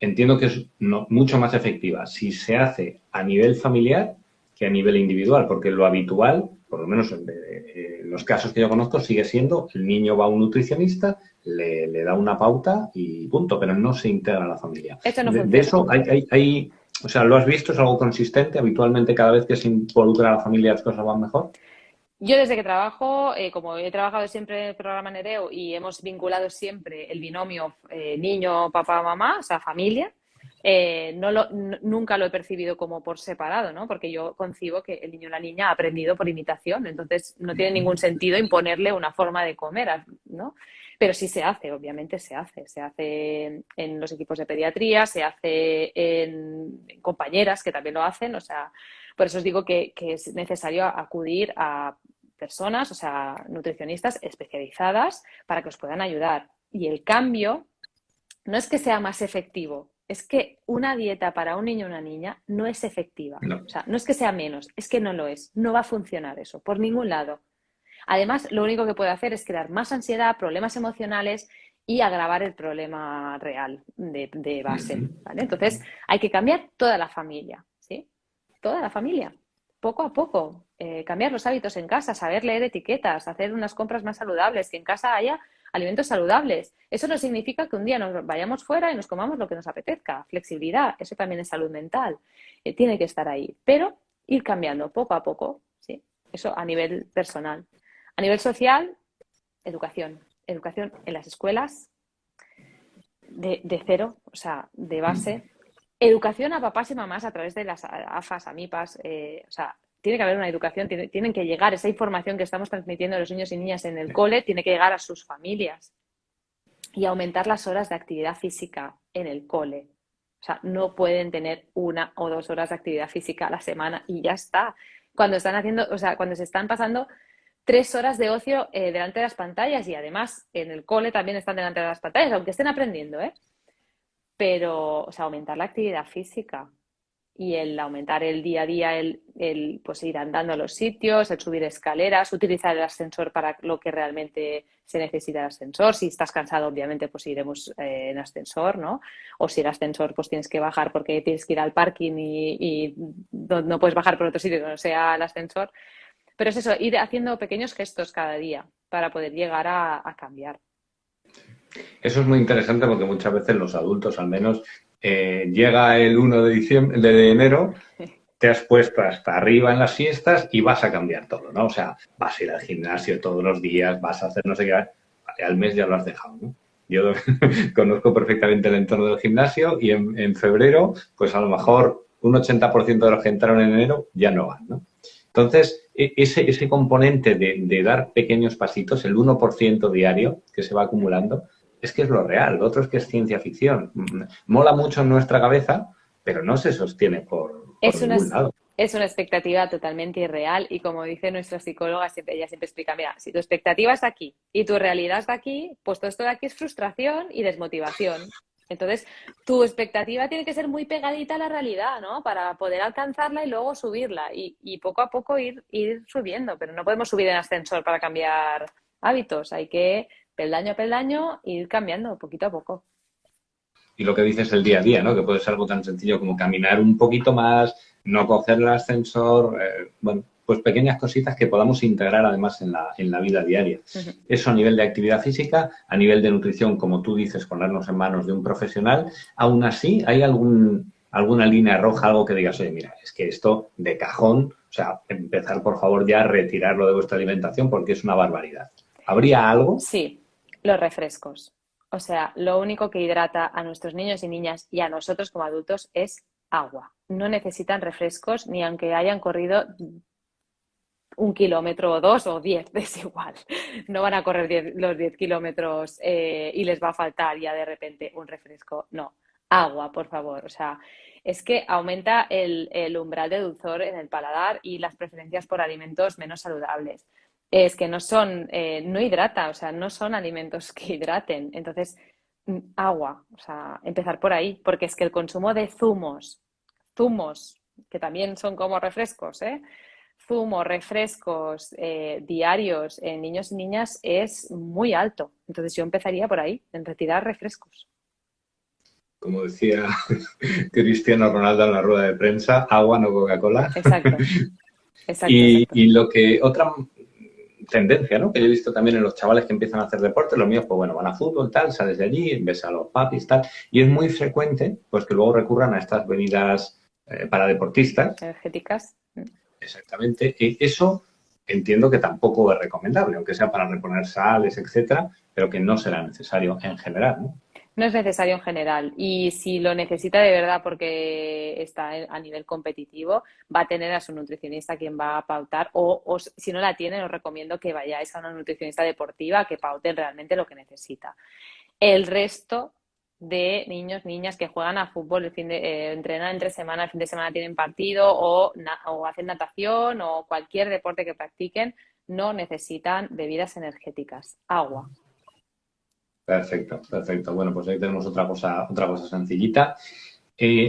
entiendo que es mucho más efectiva si se hace a nivel familiar que a nivel individual, porque lo habitual, por lo menos en los casos que yo conozco, sigue siendo el niño va a un nutricionista, le da una pauta y punto, pero no se integra a la familia. Esto no De funciona. eso o sea, ¿lo has visto? ¿Es algo consistente? ¿Habitualmente cada vez que se involucra a la familia las cosas van mejor? Yo desde que trabajo, como he trabajado siempre en el programa Nereo y hemos vinculado siempre el binomio niño, papá, mamá, o sea, familia, nunca lo he percibido como por separado, ¿no? Porque yo concibo que el niño o la niña ha aprendido por imitación, entonces no tiene ningún sentido imponerle una forma de comer, ¿no? Pero sí se hace, obviamente se hace. Se hace en los equipos de pediatría, se hace en compañeras que también lo hacen, o sea, por eso os digo que es necesario acudir a personas, o sea, nutricionistas especializadas para que os puedan ayudar. Y el cambio no es que sea más efectivo, es que una dieta para un niño o una niña no es efectiva. No. O sea, no es que sea menos, es que no lo es. No va a funcionar eso, por ningún lado. Además, lo único que puede hacer es crear más ansiedad, problemas emocionales y agravar el problema real de base, ¿vale? Entonces, hay que cambiar toda la familia, ¿sí? Toda la familia, poco a poco, cambiar los hábitos en casa, saber leer etiquetas, hacer unas compras más saludables, que en casa haya alimentos saludables. Eso no significa que un día nos vayamos fuera y nos comamos lo que nos apetezca. Flexibilidad, eso también es salud mental. Tiene que estar ahí, pero ir cambiando poco a poco, ¿sí? Eso a nivel personal. A nivel social, educación. Educación en las escuelas de cero, o sea, de base. Educación a papás y mamás a través de las AFAS, AMIPAS, o sea, tiene que haber una educación, tienen que llegar, esa información que estamos transmitiendo a los niños y niñas en el cole, tiene que llegar a sus familias. Y aumentar las horas de actividad física en el cole. O sea, no pueden tener 1 o 2 horas de actividad física a la semana y ya está. Cuando están haciendo, o sea, cuando se están pasando 3 horas de ocio delante de las pantallas y además en el cole también están delante de las pantallas, aunque estén aprendiendo, ¿eh? Pero, o sea, aumentar la actividad física y el aumentar el día a día, pues ir andando a los sitios, el subir escaleras, utilizar el ascensor para lo que realmente se necesita el ascensor. Si estás cansado, obviamente, pues iremos en ascensor, ¿no? O si el ascensor, pues tienes que bajar porque tienes que ir al parking y no puedes bajar por otro sitio que no sea el ascensor. Pero es eso, ir haciendo pequeños gestos cada día para poder llegar a cambiar. Eso es muy interesante porque muchas veces los adultos, al menos, llega el 1 de enero, te has puesto hasta arriba en las fiestas y vas a cambiar todo, ¿no? O sea, vas a ir al gimnasio todos los días, vas a hacer no sé qué, vale, al mes ya lo has dejado, ¿no? Yo conozco perfectamente el entorno del gimnasio y en febrero, pues a lo mejor un 80% de los que entraron en enero ya no van, ¿no? Entonces, ese componente de dar pequeños pasitos, el 1% diario que se va acumulando, es que es lo real. Lo otro es que es ciencia ficción. Mola mucho en nuestra cabeza, pero no se sostiene por ningún lado. Es una expectativa totalmente irreal y como dice nuestra psicóloga, ella siempre explica, mira, si tu expectativa está aquí y tu realidad está aquí, pues todo esto de aquí es frustración y desmotivación. Entonces, tu expectativa tiene que ser muy pegadita a la realidad, ¿no? Para poder alcanzarla y luego subirla y poco a poco ir subiendo, pero no podemos subir en ascensor para cambiar hábitos, hay que peldaño a peldaño ir cambiando poquito a poco. Y lo que dices el día a día, ¿no? Que puede ser algo tan sencillo como caminar un poquito más, no coger el ascensor, bueno, pues pequeñas cositas que podamos integrar además en la vida diaria. Uh-huh. Eso a nivel de actividad física, a nivel de nutrición, como tú dices, ponernos en manos de un profesional. Aún así, ¿hay algún alguna línea roja, algo que digas, oye, mira, es que esto de cajón, o sea, empezar por favor ya a retirarlo de vuestra alimentación porque es una barbaridad? ¿Habría algo? Sí, los refrescos. O sea, lo único que hidrata a nuestros niños y niñas y a nosotros como adultos es agua. No necesitan refrescos ni aunque hayan corrido 1 kilómetro o 2 o 10, es igual. No van a correr los 10 kilómetros y les va a faltar ya de repente un refresco. No, agua, por favor. O sea, es que aumenta el umbral de dulzor en el paladar y las preferencias por alimentos menos saludables. Es que no son, no hidrata, o sea, no son alimentos que hidraten. Entonces, agua, o sea, empezar por ahí, porque es que el consumo de zumos, que también son como refrescos, zumos, refrescos diarios en niños y niñas es muy alto. Entonces yo empezaría por ahí, en retirar refrescos. Como decía Cristiano Ronaldo en la rueda de prensa, agua, no Coca-Cola. Exacto, exacto, exacto. Y lo que otra tendencia, ¿no? Que yo he visto también en los chavales que empiezan a hacer deporte, los míos, pues bueno, van a fútbol, tal, sales de allí, ves a los papis, tal, y es muy frecuente, pues que luego recurran a estas bebidas para deportistas. Energéticas. Exactamente. Y eso entiendo que tampoco es recomendable, aunque sea para reponer sales, etcétera, pero que no será necesario en general, ¿no? No es necesario en general y si lo necesita de verdad porque está a nivel competitivo, va a tener a su nutricionista quien va a pautar o si no la tiene, os recomiendo que vayáis a una nutricionista deportiva que paute realmente lo que necesita. El resto de niños, niñas que juegan a fútbol, entrenan entre semana, el fin de semana tienen partido o hacen natación o cualquier deporte que practiquen, no necesitan bebidas energéticas, agua. Perfecto, perfecto. Bueno, pues ahí tenemos otra cosa sencillita.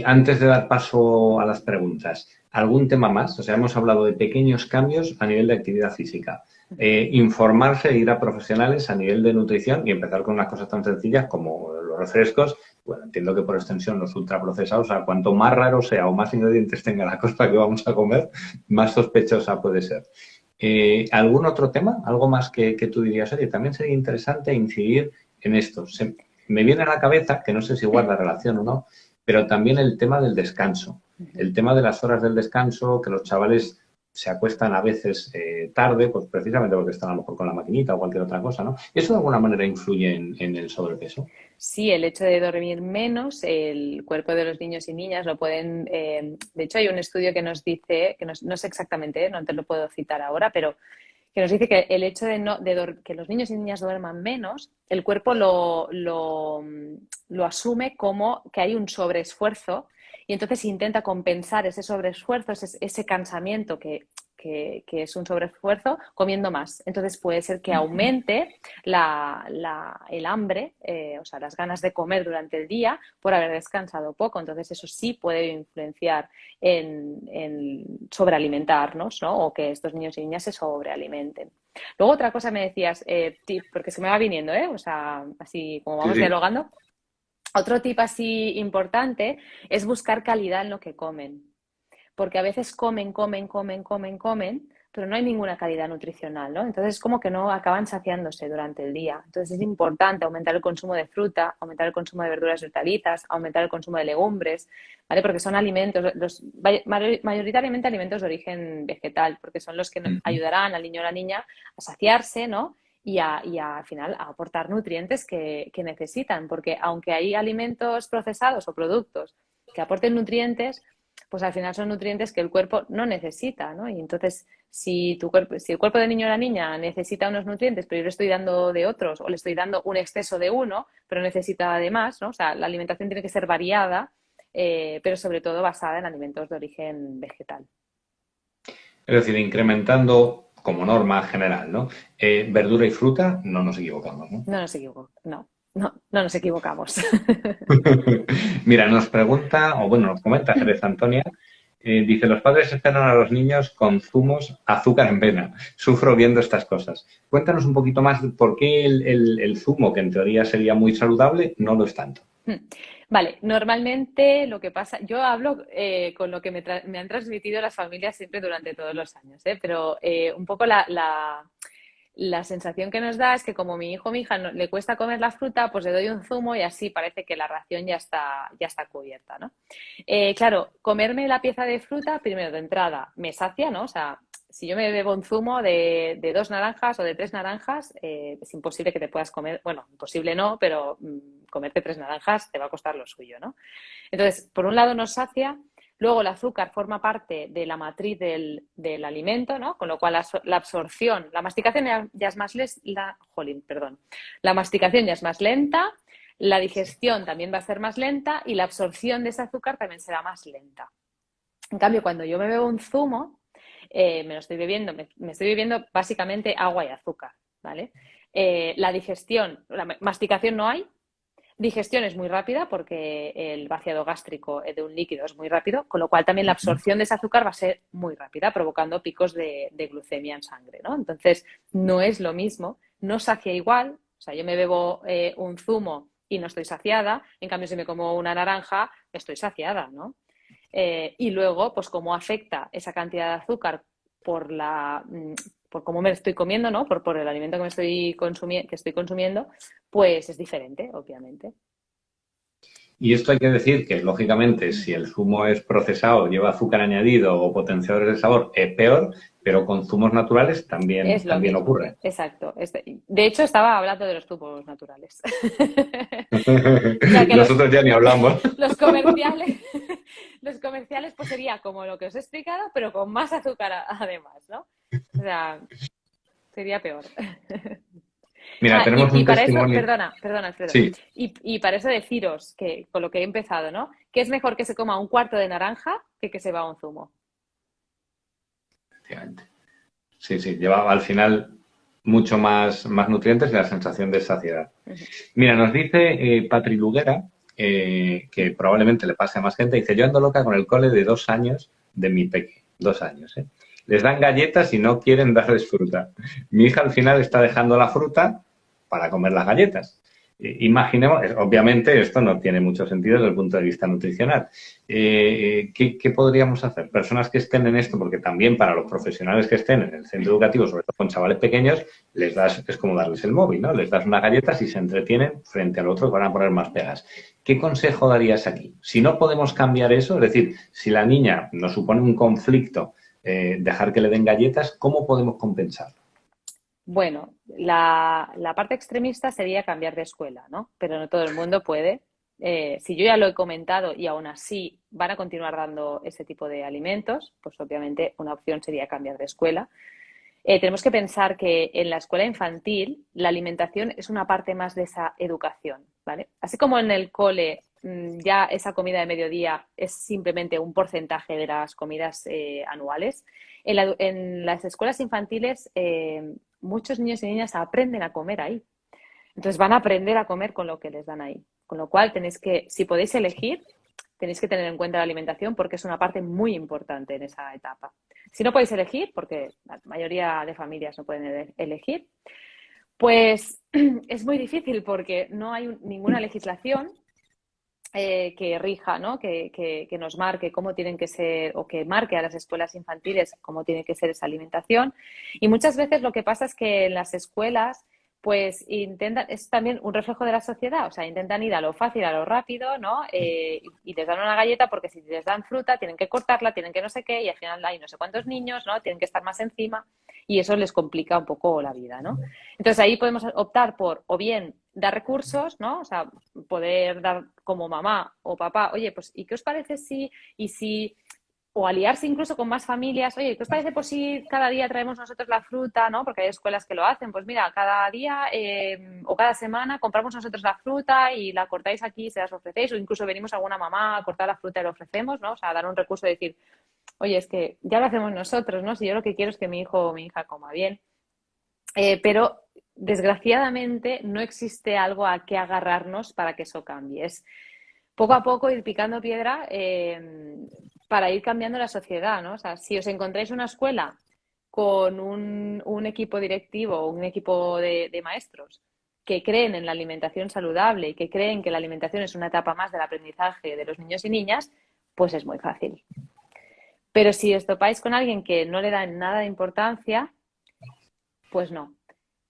Antes de dar paso a las preguntas, ¿algún tema más? O sea, hemos hablado de pequeños cambios a nivel de actividad física. Informarse e ir a profesionales a nivel de nutrición y empezar con unas cosas tan sencillas como los refrescos. Bueno, entiendo que por extensión los ultraprocesados, o sea, cuanto más raro sea o más ingredientes tenga la cosa que vamos a comer, más sospechosa puede ser. ¿Algún otro tema? ¿Algo más que tú dirías? Oye, también sería interesante incidir en esto. Me viene a la cabeza, que no sé si guarda relación o no, pero también el tema del descanso. El tema de las horas del descanso, que los chavales se acuestan a veces tarde, pues precisamente porque están a lo mejor con la maquinita o cualquier otra cosa, ¿no? ¿Eso de alguna manera influye en el sobrepeso? Sí, el hecho de dormir menos, el cuerpo de los niños y niñas lo pueden... de hecho, hay un estudio que nos dice, que no sé exactamente, no te lo puedo citar ahora, pero que nos dice que el hecho que los niños y niñas duerman menos, el cuerpo lo asume como que hay un sobreesfuerzo y entonces intenta compensar ese sobreesfuerzo, ese cansamiento que es un sobreesfuerzo, comiendo más. Entonces puede ser que aumente el hambre, o sea, las ganas de comer durante el día por haber descansado poco. Entonces eso sí puede influenciar en sobrealimentarnos, ¿no? O que estos niños y niñas se sobrealimenten. Luego otra cosa me decías, tip, porque se me va viniendo, o sea, así como Sí, vamos sí. dialogando. Otro tip así importante es buscar calidad en lo que comen, porque a veces comen, pero no hay ninguna calidad nutricional, ¿no? Entonces es como que no acaban saciándose durante el día. Entonces es importante aumentar el consumo de fruta, aumentar el consumo de verduras y hortalizas, aumentar el consumo de legumbres, ¿vale? Porque son alimentos, mayoritariamente alimentos de origen vegetal, porque son los que ayudarán al niño o la niña a saciarse, ¿no? Al final a aportar nutrientes que necesitan, porque aunque hay alimentos procesados o productos que aporten nutrientes, pues al final son nutrientes que el cuerpo no necesita, ¿no? Y entonces, si el cuerpo del niño o la niña necesita unos nutrientes, pero yo le estoy dando de otros, o le estoy dando un exceso de uno, pero necesita de más, ¿no? O sea, la alimentación tiene que ser variada, pero sobre todo basada en alimentos de origen vegetal. Es decir, incrementando como norma general, ¿no? Verdura y fruta, no nos equivocamos, ¿no? No nos equivocamos, no nos equivocamos. Mira, nos pregunta, o bueno, nos comenta Jerez Antonia, dice, los padres esperan a los niños con zumos, azúcar en vena. Sufro viendo estas cosas. Cuéntanos un poquito más de por qué el zumo, que en teoría sería muy saludable, no lo es tanto. Vale, normalmente lo que pasa, yo hablo con lo que me han transmitido las familias siempre durante todos los años, pero un poco la sensación que nos da es que como mi hijo o mi hija le cuesta comer la fruta, pues le doy un zumo y así parece que la ración ya está cubierta, ¿no? Claro, comerme la pieza de fruta, primero de entrada, me sacia, ¿no? O sea, si yo me bebo un zumo de 2 naranjas o de 3 naranjas, es imposible que te puedas comer, bueno, imposible no, pero comerte 3 naranjas te va a costar lo suyo, ¿no? Entonces, por un lado nos sacia, luego el azúcar forma parte de la matriz del alimento, ¿no? Con lo cual la absorción, la masticación ya es más la masticación ya es más lenta, la digestión también va a ser más lenta y la absorción de ese azúcar también será más lenta. En cambio, cuando yo me bebo un zumo, me estoy bebiendo básicamente agua y azúcar, ¿vale? La digestión, la masticación no hay. Digestión es muy rápida porque el vaciado gástrico de un líquido es muy rápido, con lo cual también la absorción de ese azúcar va a ser muy rápida, provocando picos de glucemia en sangre, ¿no? Entonces, no es lo mismo, no sacia igual, o sea, yo me bebo un zumo y no estoy saciada, en cambio, si me como una naranja, estoy saciada, ¿no? Y luego, pues cómo afecta esa cantidad de azúcar por por cómo me estoy comiendo, ¿no? Por el alimento que que estoy consumiendo, pues es diferente, obviamente. Y esto hay que decir que, lógicamente, si el zumo es procesado, lleva azúcar añadido o potenciadores de sabor, es peor, pero con zumos naturales Es lo también mismo, ocurre. exacto. De hecho, estaba hablando de los zumos naturales. O sea que Nosotros ya ni hablamos. los comerciales, los comerciales, pues sería como lo que os he explicado, pero con más azúcar además, ¿no? O sea, sería peor. Mira, tenemos Y un para eso, testimonio. perdona, Alfredo, Sí, y para eso deciros que con lo que he empezado, ¿no? Que es mejor que se coma un cuarto de naranja que se beba un zumo. efectivamente. Sí, sí, lleva al final mucho más nutrientes y la sensación de saciedad. Ujú. Mira, nos dice Patri Luguera, que probablemente le pase a más gente, dice, yo ando loca con el cole de 2 años de mi peque, 2 años, ¿eh? Les dan galletas y no quieren darles fruta. Mi hija al final está dejando la fruta para comer las galletas. Imaginemos, obviamente esto no tiene mucho sentido desde el punto de vista nutricional. ¿Qué podríamos hacer? Personas que estén en esto, porque también para los profesionales que estén en el centro educativo, sobre todo con chavales pequeños, es como darles el móvil, ¿no? Les das unas galletas y se entretienen frente al otro y van a poner más pegas. ¿Qué consejo darías aquí? Si no podemos cambiar eso, es decir, si la niña nos supone un conflicto, dejar que le den galletas, ¿cómo podemos compensarlo? Bueno, la parte extremista sería cambiar de escuela, ¿no? Pero no todo el mundo puede. Si yo ya lo he comentado y aún así van a continuar dando ese tipo de alimentos, pues obviamente una opción sería cambiar de escuela. Tenemos que pensar que en la escuela infantil la alimentación es una parte más de esa educación, ¿vale? Así como en el cole ya esa comida de mediodía es simplemente un porcentaje de las comidas anuales, en las escuelas infantiles muchos niños y niñas aprenden a comer ahí. Entonces van a aprender a comer con lo que les dan ahí. Con lo cual tenéis que, si podéis elegir, tenéis que tener en cuenta la alimentación porque es una parte muy importante en esa etapa. Si no podéis elegir, porque la mayoría de familias no pueden elegir, pues es muy difícil porque no hay ninguna legislación que rija, ¿no? Que nos marque cómo tienen que ser o que marque a las escuelas infantiles cómo tiene que ser esa alimentación. Y muchas veces lo que pasa es que en las escuelas pues intentan, es también un reflejo de la sociedad, o sea, intentan ir a lo fácil, a lo rápido, ¿no? Y les dan una galleta porque si les dan fruta tienen que cortarla, tienen que no sé qué y al final hay no sé cuántos niños, ¿no? Tienen que estar más encima y eso les complica un poco la vida, ¿no? Entonces ahí podemos optar por o bien dar recursos, ¿no? O sea, poder dar como mamá o papá, oye, pues ¿y qué os parece si o aliarse incluso con más familias, oye, ¿qué os parece por si cada día traemos nosotros la fruta, ¿no? Porque hay escuelas que lo hacen, pues mira, cada día o cada semana compramos nosotros la fruta y la cortáis aquí, se las ofrecéis, o incluso venimos a alguna mamá a cortar la fruta y la ofrecemos, ¿no? O sea, dar un recurso y decir, oye, es que ya lo hacemos nosotros, ¿no? Si yo lo que quiero es que mi hijo o mi hija coma bien. Pero desgraciadamente no existe algo a qué agarrarnos para que eso cambie. Es poco a poco ir picando piedra para ir cambiando la sociedad, ¿no? O sea, si os encontráis una escuela con un equipo directivo, un equipo de maestros que creen en la alimentación saludable y que creen que la alimentación es una etapa más del aprendizaje de los niños y niñas, pues es muy fácil. Pero si os topáis con alguien que no le da nada de importancia, pues no.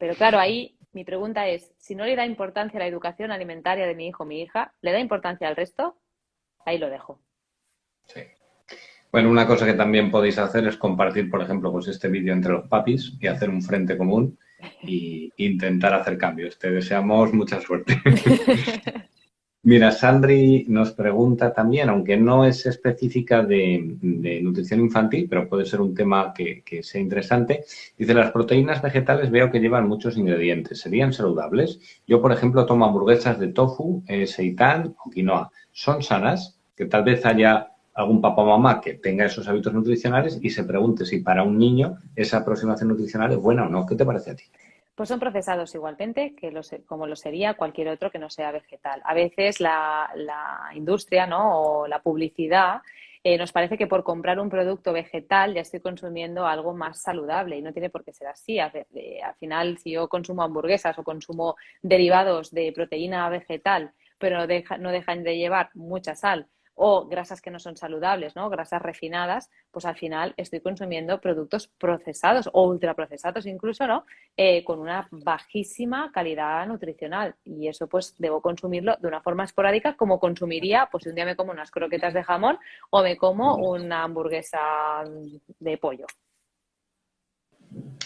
Pero claro, ahí mi pregunta es, si no le da importancia a la educación alimentaria de mi hijo o mi hija, ¿le da importancia al resto? Ahí lo dejo. Sí. Bueno, una cosa que también podéis hacer es compartir, por ejemplo, pues este vídeo entre los papis y hacer un frente común e intentar hacer cambios. Te deseamos mucha suerte. Mira, Sandri nos pregunta también, aunque no es específica de nutrición infantil, pero puede ser un tema que sea interesante. Dice, las proteínas vegetales veo que llevan muchos ingredientes. ¿Serían saludables? Yo, por ejemplo, tomo hamburguesas de tofu, seitán o quinoa. ¿Son sanas? Que tal vez haya algún papá o mamá que tenga esos hábitos nutricionales y se pregunte si para un niño esa aproximación nutricional es buena o no. ¿Qué te parece a ti? Pues son procesados igualmente como lo sería cualquier otro que no sea vegetal. A veces la industria, ¿no? O la publicidad nos parece que por comprar un producto vegetal ya estoy consumiendo algo más saludable y no tiene por qué ser así. Al final, si yo consumo hamburguesas o consumo derivados de proteína vegetal, pero no dejan de llevar mucha sal o grasas que no son saludables, ¿no? Grasas refinadas, pues al final estoy consumiendo productos procesados o ultraprocesados incluso, ¿no? Con una bajísima calidad nutricional y eso pues debo consumirlo de una forma esporádica como consumiría, pues si un día me como unas croquetas de jamón o me como una hamburguesa de pollo.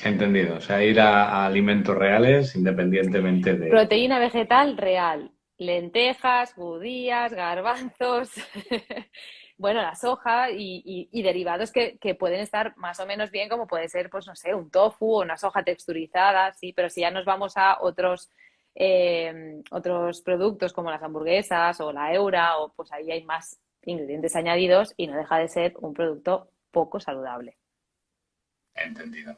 Entendido. O sea, ir a alimentos reales independientemente de... Proteína vegetal real, lentejas, judías, garbanzos, bueno, la soja y derivados que pueden estar más o menos bien, como puede ser, pues no sé, un tofu o una soja texturizada, sí, pero si ya nos vamos a otros productos como las hamburguesas o la eura, o pues ahí hay más ingredientes añadidos y no deja de ser un producto poco saludable. Entendido.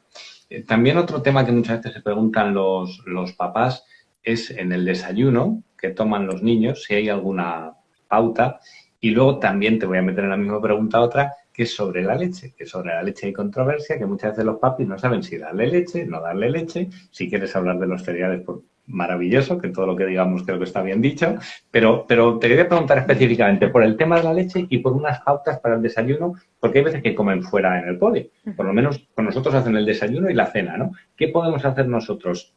También otro tema que muchas veces se preguntan los papás es en el desayuno que toman los niños, si hay alguna pauta. Y luego también te voy a meter en la misma pregunta otra, que es sobre la leche. Que sobre la leche hay controversia, que muchas veces los papis no saben si darle leche, no darle leche. Si quieres hablar de los cereales, pues maravilloso, que todo lo que digamos creo que está bien dicho. Pero te quería preguntar específicamente por el tema de la leche y por unas pautas para el desayuno, porque hay veces que comen fuera en el cole. Por lo menos con nosotros hacen el desayuno y la cena, ¿no? ¿Qué podemos hacer nosotros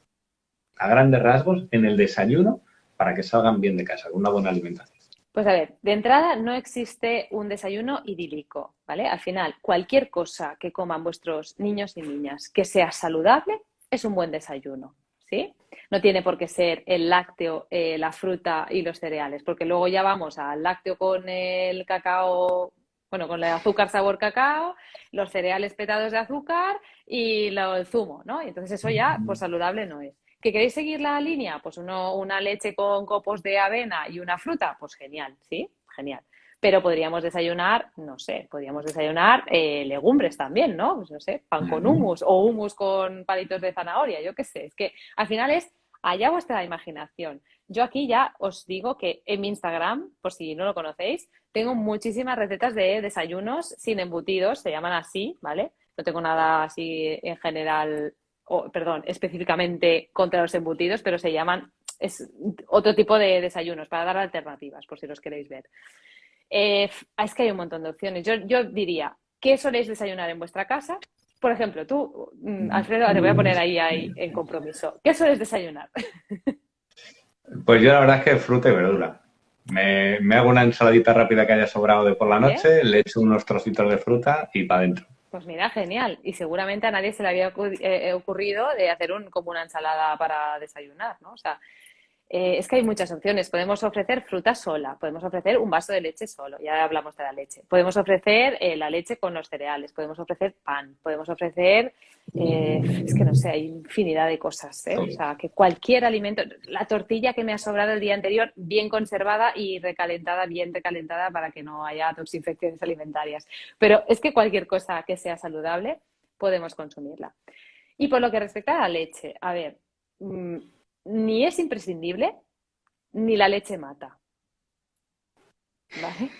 a grandes rasgos en el desayuno para que salgan bien de casa, con una buena alimentación? Pues a ver, de entrada no existe un desayuno idílico, ¿vale? Al final, cualquier cosa que coman vuestros niños y niñas que sea saludable es un buen desayuno, ¿sí? No tiene por qué ser el lácteo, la fruta y los cereales, porque luego ya vamos al lácteo con el cacao, bueno, con el azúcar sabor cacao, los cereales petados de azúcar y el zumo, ¿no? Y entonces eso ya, pues saludable no es. ¿Que queréis seguir la línea? Pues una leche con copos de avena y una fruta, pues genial, ¿sí? Genial. Pero podríamos desayunar, no sé, podríamos desayunar legumbres también, ¿no? Pues no sé, pan con hummus o hummus con palitos de zanahoria, yo qué sé. Es que al final es allá vuestra imaginación. Yo aquí ya os digo que en mi Instagram, por si no lo conocéis, tengo muchísimas recetas de desayunos sin embutidos, se llaman así, ¿vale? No tengo nada así en general perdón, específicamente contra los embutidos, pero es otro tipo de desayunos para dar alternativas, por si los queréis ver. Es que hay un montón de opciones. Yo diría, ¿qué soléis desayunar en vuestra casa? Por ejemplo, tú, Alfredo, te voy a poner ahí en compromiso. ¿Qué sueles desayunar? Pues yo la verdad es que fruta y verdura. Me hago una ensaladita rápida que haya sobrado de por la Bien, noche, le echo unos trocitos de fruta y para adentro. pues mira, genial. Y seguramente a nadie se le había ocurrido de hacer como una ensalada para desayunar, ¿no? O sea, es que hay muchas opciones. Podemos ofrecer fruta sola, podemos ofrecer un vaso de leche solo, ya hablamos de la leche. Podemos ofrecer la leche con los cereales, podemos ofrecer pan, podemos ofrecer, es que no sé, hay infinidad de cosas, ¿eh? O sea, que cualquier alimento, la tortilla que me ha sobrado el día anterior, bien conservada y recalentada, bien recalentada para que no haya toxinfecciones alimentarias. Pero es que cualquier cosa que sea saludable, podemos consumirla. Y por lo que respecta a la leche, a ver, ni es imprescindible, ni la leche mata. ¿Vale?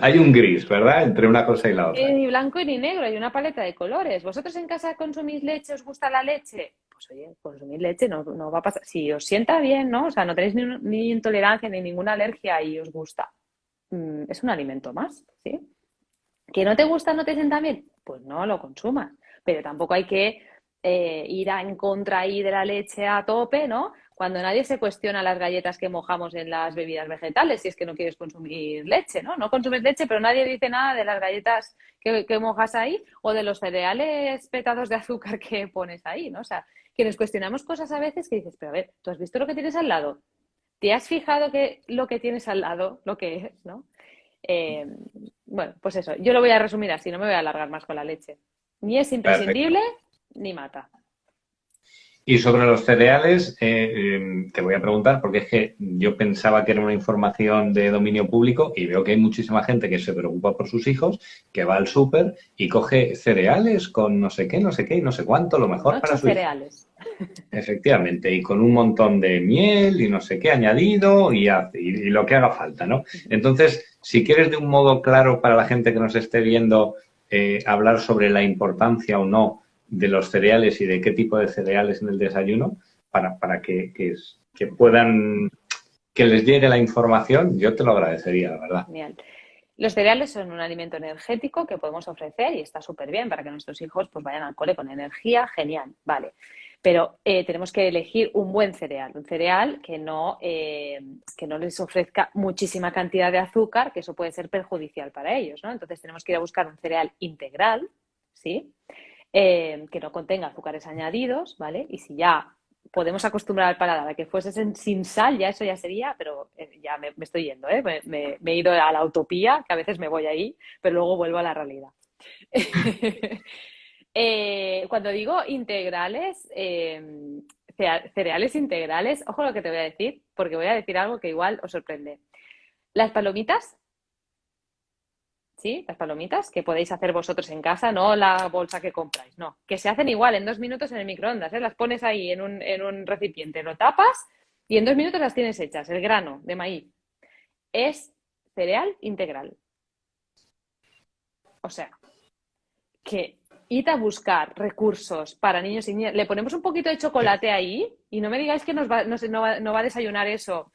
Hay un gris, ¿verdad? Entre una cosa y la otra. Ni blanco y ni negro, hay una paleta de colores. ¿Vosotros en casa consumís leche? ¿Os gusta la leche? Pues oye, consumir leche no va a pasar. Si os sienta bien, ¿no? O sea, no tenéis ni intolerancia ni ninguna alergia y os gusta. Es un alimento más, ¿sí? ¿Que no te gusta, no te sienta bien? Pues no lo consumas. Pero tampoco hay que ir en contra ahí de la leche a tope, ¿no? Cuando nadie se cuestiona las galletas que mojamos en las bebidas vegetales, si es que no quieres consumir leche, ¿no? No consumes leche, pero nadie dice nada de las galletas que mojas ahí o de los cereales petados de azúcar que pones ahí, ¿no? O sea, que nos cuestionamos cosas a veces que dices, pero a ver, ¿tú has visto lo que tienes al lado? ¿Te has fijado que lo que tienes al lado, lo que es, ¿no? Eh, bueno, pues eso, yo lo voy a resumir así, no me voy a alargar más con la leche. Ni es Perfecto. imprescindible, ni mata. Y sobre los cereales, te voy a preguntar, porque es que yo pensaba que era una información de dominio público y veo que hay muchísima gente que se preocupa por sus hijos, que va al súper y coge cereales con no sé qué, no sé qué y no sé cuánto, lo Con mejor para 8 su hijo. cereales. Efectivamente, y con un montón de miel y no sé qué añadido y lo que haga falta, ¿no? Entonces, si quieres de un modo claro para la gente que nos esté viendo hablar sobre la importancia o no de los cereales y de qué tipo de cereales en el desayuno, para que puedan, que les llegue la información, yo te lo agradecería, la verdad. Genial. Los cereales son un alimento energético que podemos ofrecer y está súper bien para que nuestros hijos pues, vayan al cole con energía, genial, vale. Pero tenemos que elegir un buen cereal, un cereal que no les ofrezca muchísima cantidad de azúcar, que eso puede ser perjudicial para ellos, ¿no? Entonces tenemos que ir a buscar un cereal integral, ¿sí? Que no contenga azúcares añadidos, ¿vale? Y si ya podemos acostumbrar al paladar a que fuese sin sal, ya eso ya sería, pero ya me estoy yendo, ¿eh? Me he ido a la utopía, que a veces me voy ahí, pero luego vuelvo a la realidad. Cuando digo integrales, cereales integrales, ojo lo que te voy a decir, porque voy a decir algo que igual os sorprende. Las palomitas, ¿sí? Las palomitas que podéis hacer vosotros en casa, no la bolsa que compráis, no. Que se hacen igual en 2 minutos en el microondas, ¿eh? Las pones ahí en un recipiente, lo tapas y en 2 minutos las tienes hechas. El grano de maíz es cereal integral. O sea, que id a buscar recursos para niños y niñas. Le ponemos un poquito de chocolate ahí y no me digáis que no va a desayunar eso.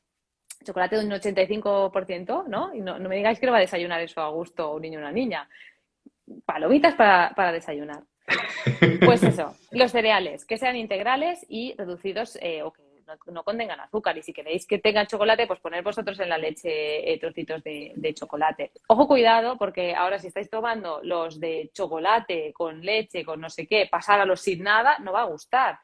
Chocolate de un 85%, ¿no? Y no me digáis que no va a desayunar eso a gusto un niño o una niña. Palomitas para desayunar. Pues eso, los cereales, que sean integrales y reducidos o que no contengan azúcar. Y si queréis que tengan chocolate, pues poner vosotros en la leche trocitos de chocolate. Ojo, cuidado, porque ahora si estáis tomando los de chocolate con leche, con no sé qué, pasar a los sin nada, no va a gustar.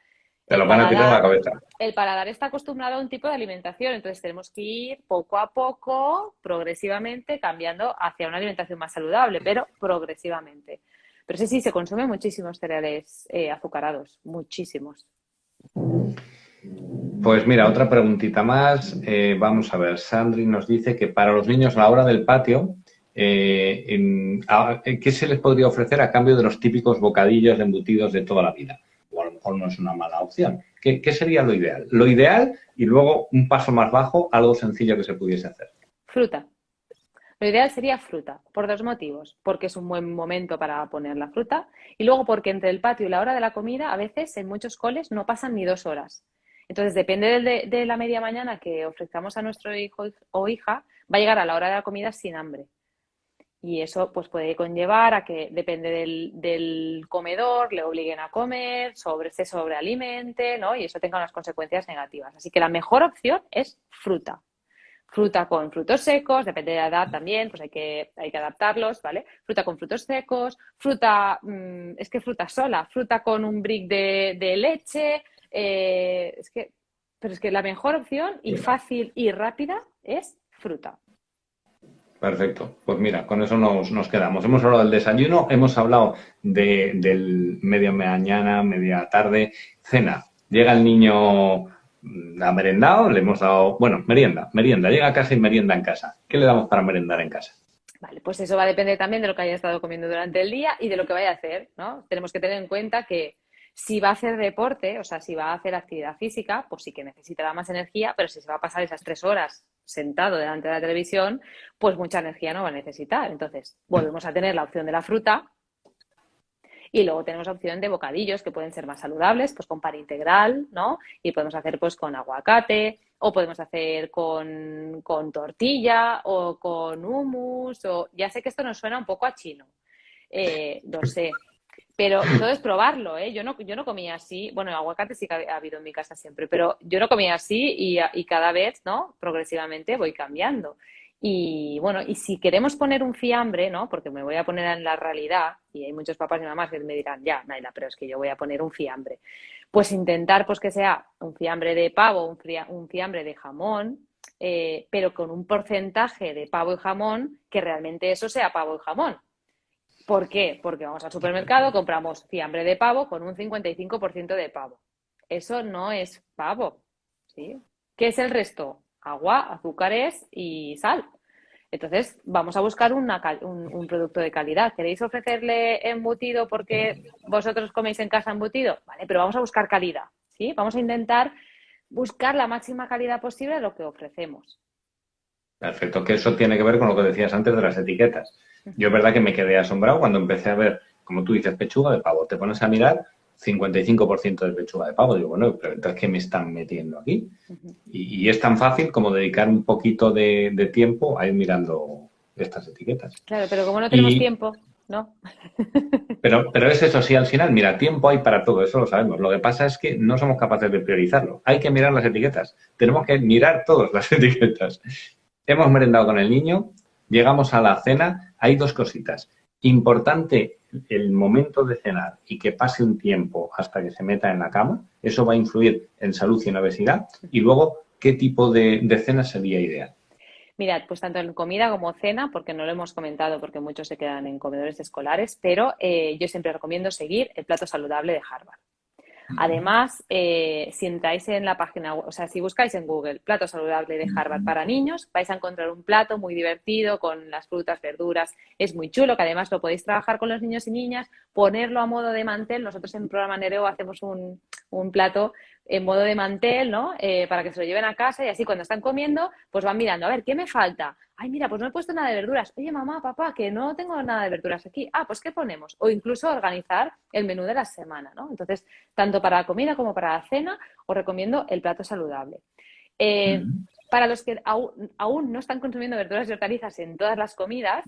Te El lo van a tirar a la paladar, cabeza. el paladar está acostumbrado a un tipo de alimentación, entonces tenemos que ir poco a poco, progresivamente, cambiando hacia una alimentación más saludable, pero progresivamente. Pero sí, se consumen muchísimos cereales azucarados, muchísimos. Pues mira, otra preguntita más. Vamos a ver, Sandri nos dice que para los niños a la hora del patio, ¿qué se les podría ofrecer a cambio de los típicos bocadillos de embutidos de toda la vida? O a lo mejor no es una mala opción. ¿Qué sería lo ideal? Lo ideal y luego un paso más bajo, algo sencillo que se pudiese hacer. Fruta. Lo ideal sería fruta, por 2 motivos. Porque es un buen momento para poner la fruta y luego porque entre el patio y la hora de la comida, a veces en muchos coles no pasan ni 2 horas. Entonces, depende de la media mañana que ofrezcamos a nuestro hijo o hija, va a llegar a la hora de la comida sin hambre. Y eso pues puede conllevar a que, depende del comedor, le obliguen a comer, se sobrealimente, ¿no? Y eso tenga unas consecuencias negativas. Así que la mejor opción es fruta. Fruta con frutos secos, depende de la edad también, pues hay que adaptarlos, ¿vale? Fruta con frutos secos, es que fruta sola, fruta con un brick de leche, pero es que la mejor opción y fácil y rápida es fruta. Perfecto. Pues mira, con eso nos quedamos. Hemos hablado del desayuno, hemos hablado del media mañana, media tarde, cena. Llega el niño ha merendado, le hemos dado, bueno, merienda, llega a casa y merienda en casa. ¿Qué le damos para merendar en casa? Vale, pues eso va a depender también de lo que haya estado comiendo durante el día y de lo que vaya a hacer, ¿no? Tenemos que tener en cuenta que si va a hacer deporte, o sea, si va a hacer actividad física, pues sí que necesitará más energía, pero si se va a pasar esas 3 horas sentado delante de la televisión, pues mucha energía no va a necesitar. Entonces, volvemos a tener la opción de la fruta y luego tenemos la opción de bocadillos que pueden ser más saludables, pues con pan integral, ¿no? Y podemos hacer pues con aguacate o podemos hacer con tortilla o con hummus o ya sé que esto nos suena un poco a chino, lo sé, Pero todo es probarlo, ¿eh? Yo no comía así. Bueno, aguacate sí que ha habido en mi casa siempre, pero yo no comía así y cada vez, ¿no? Progresivamente voy cambiando. Y bueno, y si queremos poner un fiambre, ¿no? Porque me voy a poner en la realidad, y hay muchos papás y mamás que me dirán, ya, Naila, pero es que yo voy a poner un fiambre. Pues intentar pues que sea un fiambre de pavo, un fiambre de jamón, pero con un porcentaje de pavo y jamón que realmente eso sea pavo y jamón. ¿Por qué? Porque vamos al supermercado, compramos fiambre de pavo con un 55% de pavo. Eso no es pavo, ¿sí? ¿Qué es el resto? Agua, azúcares y sal. Entonces, vamos a buscar un producto de calidad. ¿Queréis ofrecerle embutido porque vosotros coméis en casa embutido? Vale, pero vamos a buscar calidad, ¿sí? Vamos a intentar buscar la máxima calidad posible de lo que ofrecemos. Perfecto, que eso tiene que ver con lo que decías antes de las etiquetas. Yo es verdad que me quedé asombrado cuando empecé a ver, como tú dices, pechuga de pavo. Te pones a mirar 55% de pechuga de pavo. Digo, bueno, pero entonces, ¿qué me están metiendo aquí? Y es tan fácil como dedicar un poquito de tiempo a ir mirando estas etiquetas. Claro, pero como no tenemos Y, tiempo, ¿no? pero es eso, sí, al final, mira, tiempo hay para todo, eso lo sabemos. Lo que pasa es que no somos capaces de priorizarlo. Hay que mirar las etiquetas. Tenemos que mirar todas las etiquetas. Hemos merendado con el niño, llegamos a la cena, hay dos cositas. Importante el momento de cenar y que pase un tiempo hasta que se meta en la cama. Eso va a influir en salud y en obesidad. Y luego, ¿qué tipo de cena sería ideal? Mirad, pues tanto en comida como cena, porque no lo hemos comentado porque muchos se quedan en comedores escolares, pero yo siempre recomiendo seguir el plato saludable de Harvard. Además, si entráis en la página, o sea, si buscáis en Google plato saludable de Harvard para niños, vais a encontrar un plato muy divertido con las frutas, verduras. Es muy chulo, que además lo podéis trabajar con los niños y niñas, ponerlo a modo de mantel. Nosotros en el programa Nereo hacemos un plato en modo de mantel, ¿no? Para que se lo lleven a casa y así cuando están comiendo, pues van mirando, a ver, ¿qué me falta? Ay, mira, pues no he puesto nada de verduras. Oye, mamá, papá, que no tengo nada de verduras aquí. Ah, pues ¿qué ponemos? O incluso organizar el menú de la semana, ¿no? Entonces, tanto para la comida como para la cena, os recomiendo el plato saludable. Para los que aún no están consumiendo verduras y hortalizas en todas las comidas,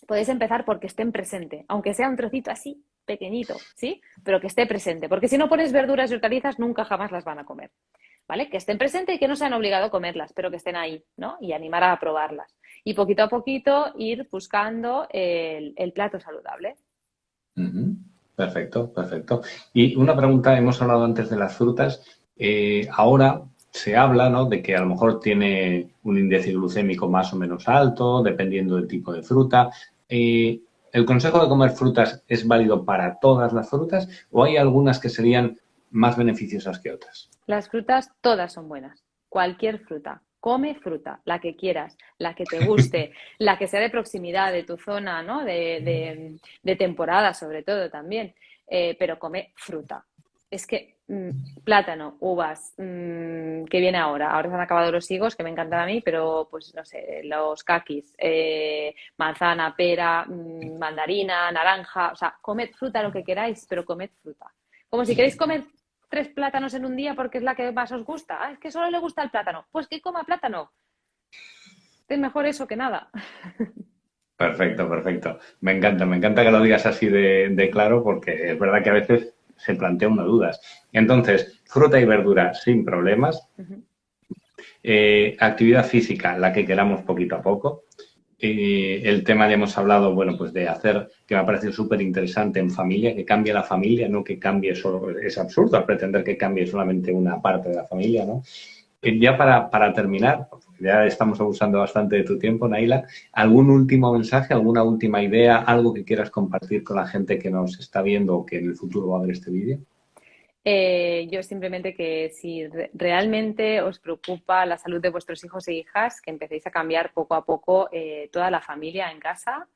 podéis empezar porque estén presente, aunque sea un trocito así, pequeñito, ¿sí? Pero que esté presente, porque si no pones verduras y hortalizas, nunca jamás las van a comer. ¿Vale? Que estén presentes y que no sean obligados a comerlas, pero que estén ahí, ¿no? Y animar a probarlas. Y poquito a poquito ir buscando el plato saludable. Perfecto, perfecto. Y una pregunta, hemos hablado antes de las frutas. Ahora se habla, ¿no?, de que a lo mejor tiene un índice glucémico más o menos alto, dependiendo del tipo de fruta. ¿El consejo de comer frutas es válido para todas las frutas o hay algunas que serían más beneficiosas que otras? Las frutas todas son buenas. Cualquier fruta. Come fruta, la que quieras, la que te guste, la que sea de proximidad, de tu zona, ¿no? De temporada, sobre todo también. Pero come fruta. Es que plátano, uvas, que viene ahora. Ahora se han acabado los higos, que me encantan a mí, pero pues no sé, los kakis, manzana, pera, mandarina, naranja. O sea, comed fruta lo que queráis, pero comed fruta. Como si queréis comer 3 plátanos en un día porque es la que más os gusta. Ah, es que solo le gusta el plátano. Pues que coma plátano. Es mejor eso que nada. Perfecto, perfecto. Me encanta que lo digas así de claro porque es verdad que a veces se plantea una dudas. Entonces, fruta y verdura sin problemas. Actividad física, la que queramos poquito a poco. El tema ya hemos hablado, bueno, pues de hacer, que me ha parecido súper interesante en familia, que cambie la familia, no que cambie solo, es absurdo pretender que cambie solamente una parte de la familia, ¿no? Ya para terminar, ya estamos abusando bastante de tu tiempo, Naila, ¿algún último mensaje, alguna última idea, algo que quieras compartir con la gente que nos está viendo o que en el futuro va a ver este vídeo? Yo simplemente que si realmente os preocupa la salud de vuestros hijos e hijas, que empecéis a cambiar poco a poco toda la familia en casa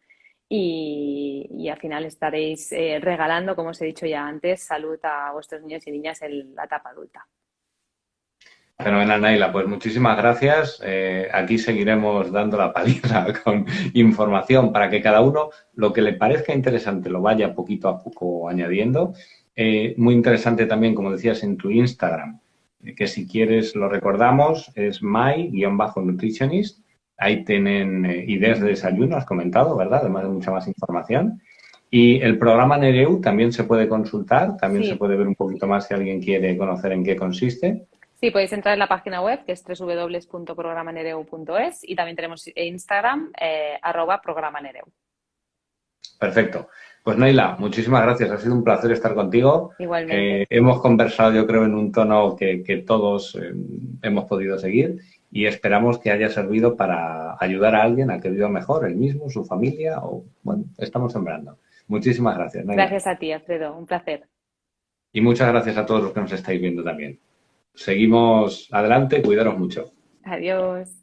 y al final estaréis regalando, como os he dicho ya antes, salud a vuestros niños y niñas en la etapa adulta. Fenomenal, Naila. Pues muchísimas gracias. Aquí seguiremos dando la paliza con información para que cada uno lo que le parezca interesante lo vaya poquito a poco añadiendo. Muy interesante también, como decías, en tu Instagram, que si quieres lo recordamos, es my-nutritionist. Ahí tienen ideas de desayuno, has comentado, ¿verdad? Además de mucha más información. Y el programa Nereu también se puede consultar, también se Sí, puede ver un poquito más si alguien quiere conocer en qué consiste. sí, podéis entrar en la página web, que es www.programanereu.es, y también tenemos Instagram, @programanereu. Perfecto. Pues Naila, muchísimas gracias. Ha sido un placer estar contigo. Igualmente. Hemos conversado, yo creo, en un tono que todos hemos podido seguir y esperamos que haya servido para ayudar a alguien a que viva mejor, él mismo, su familia o, bueno, estamos sembrando. Muchísimas gracias, Naila. Gracias a ti, Alfredo. Un placer. Y muchas gracias a todos los que nos estáis viendo también. Seguimos adelante, cuidaros mucho. Adiós.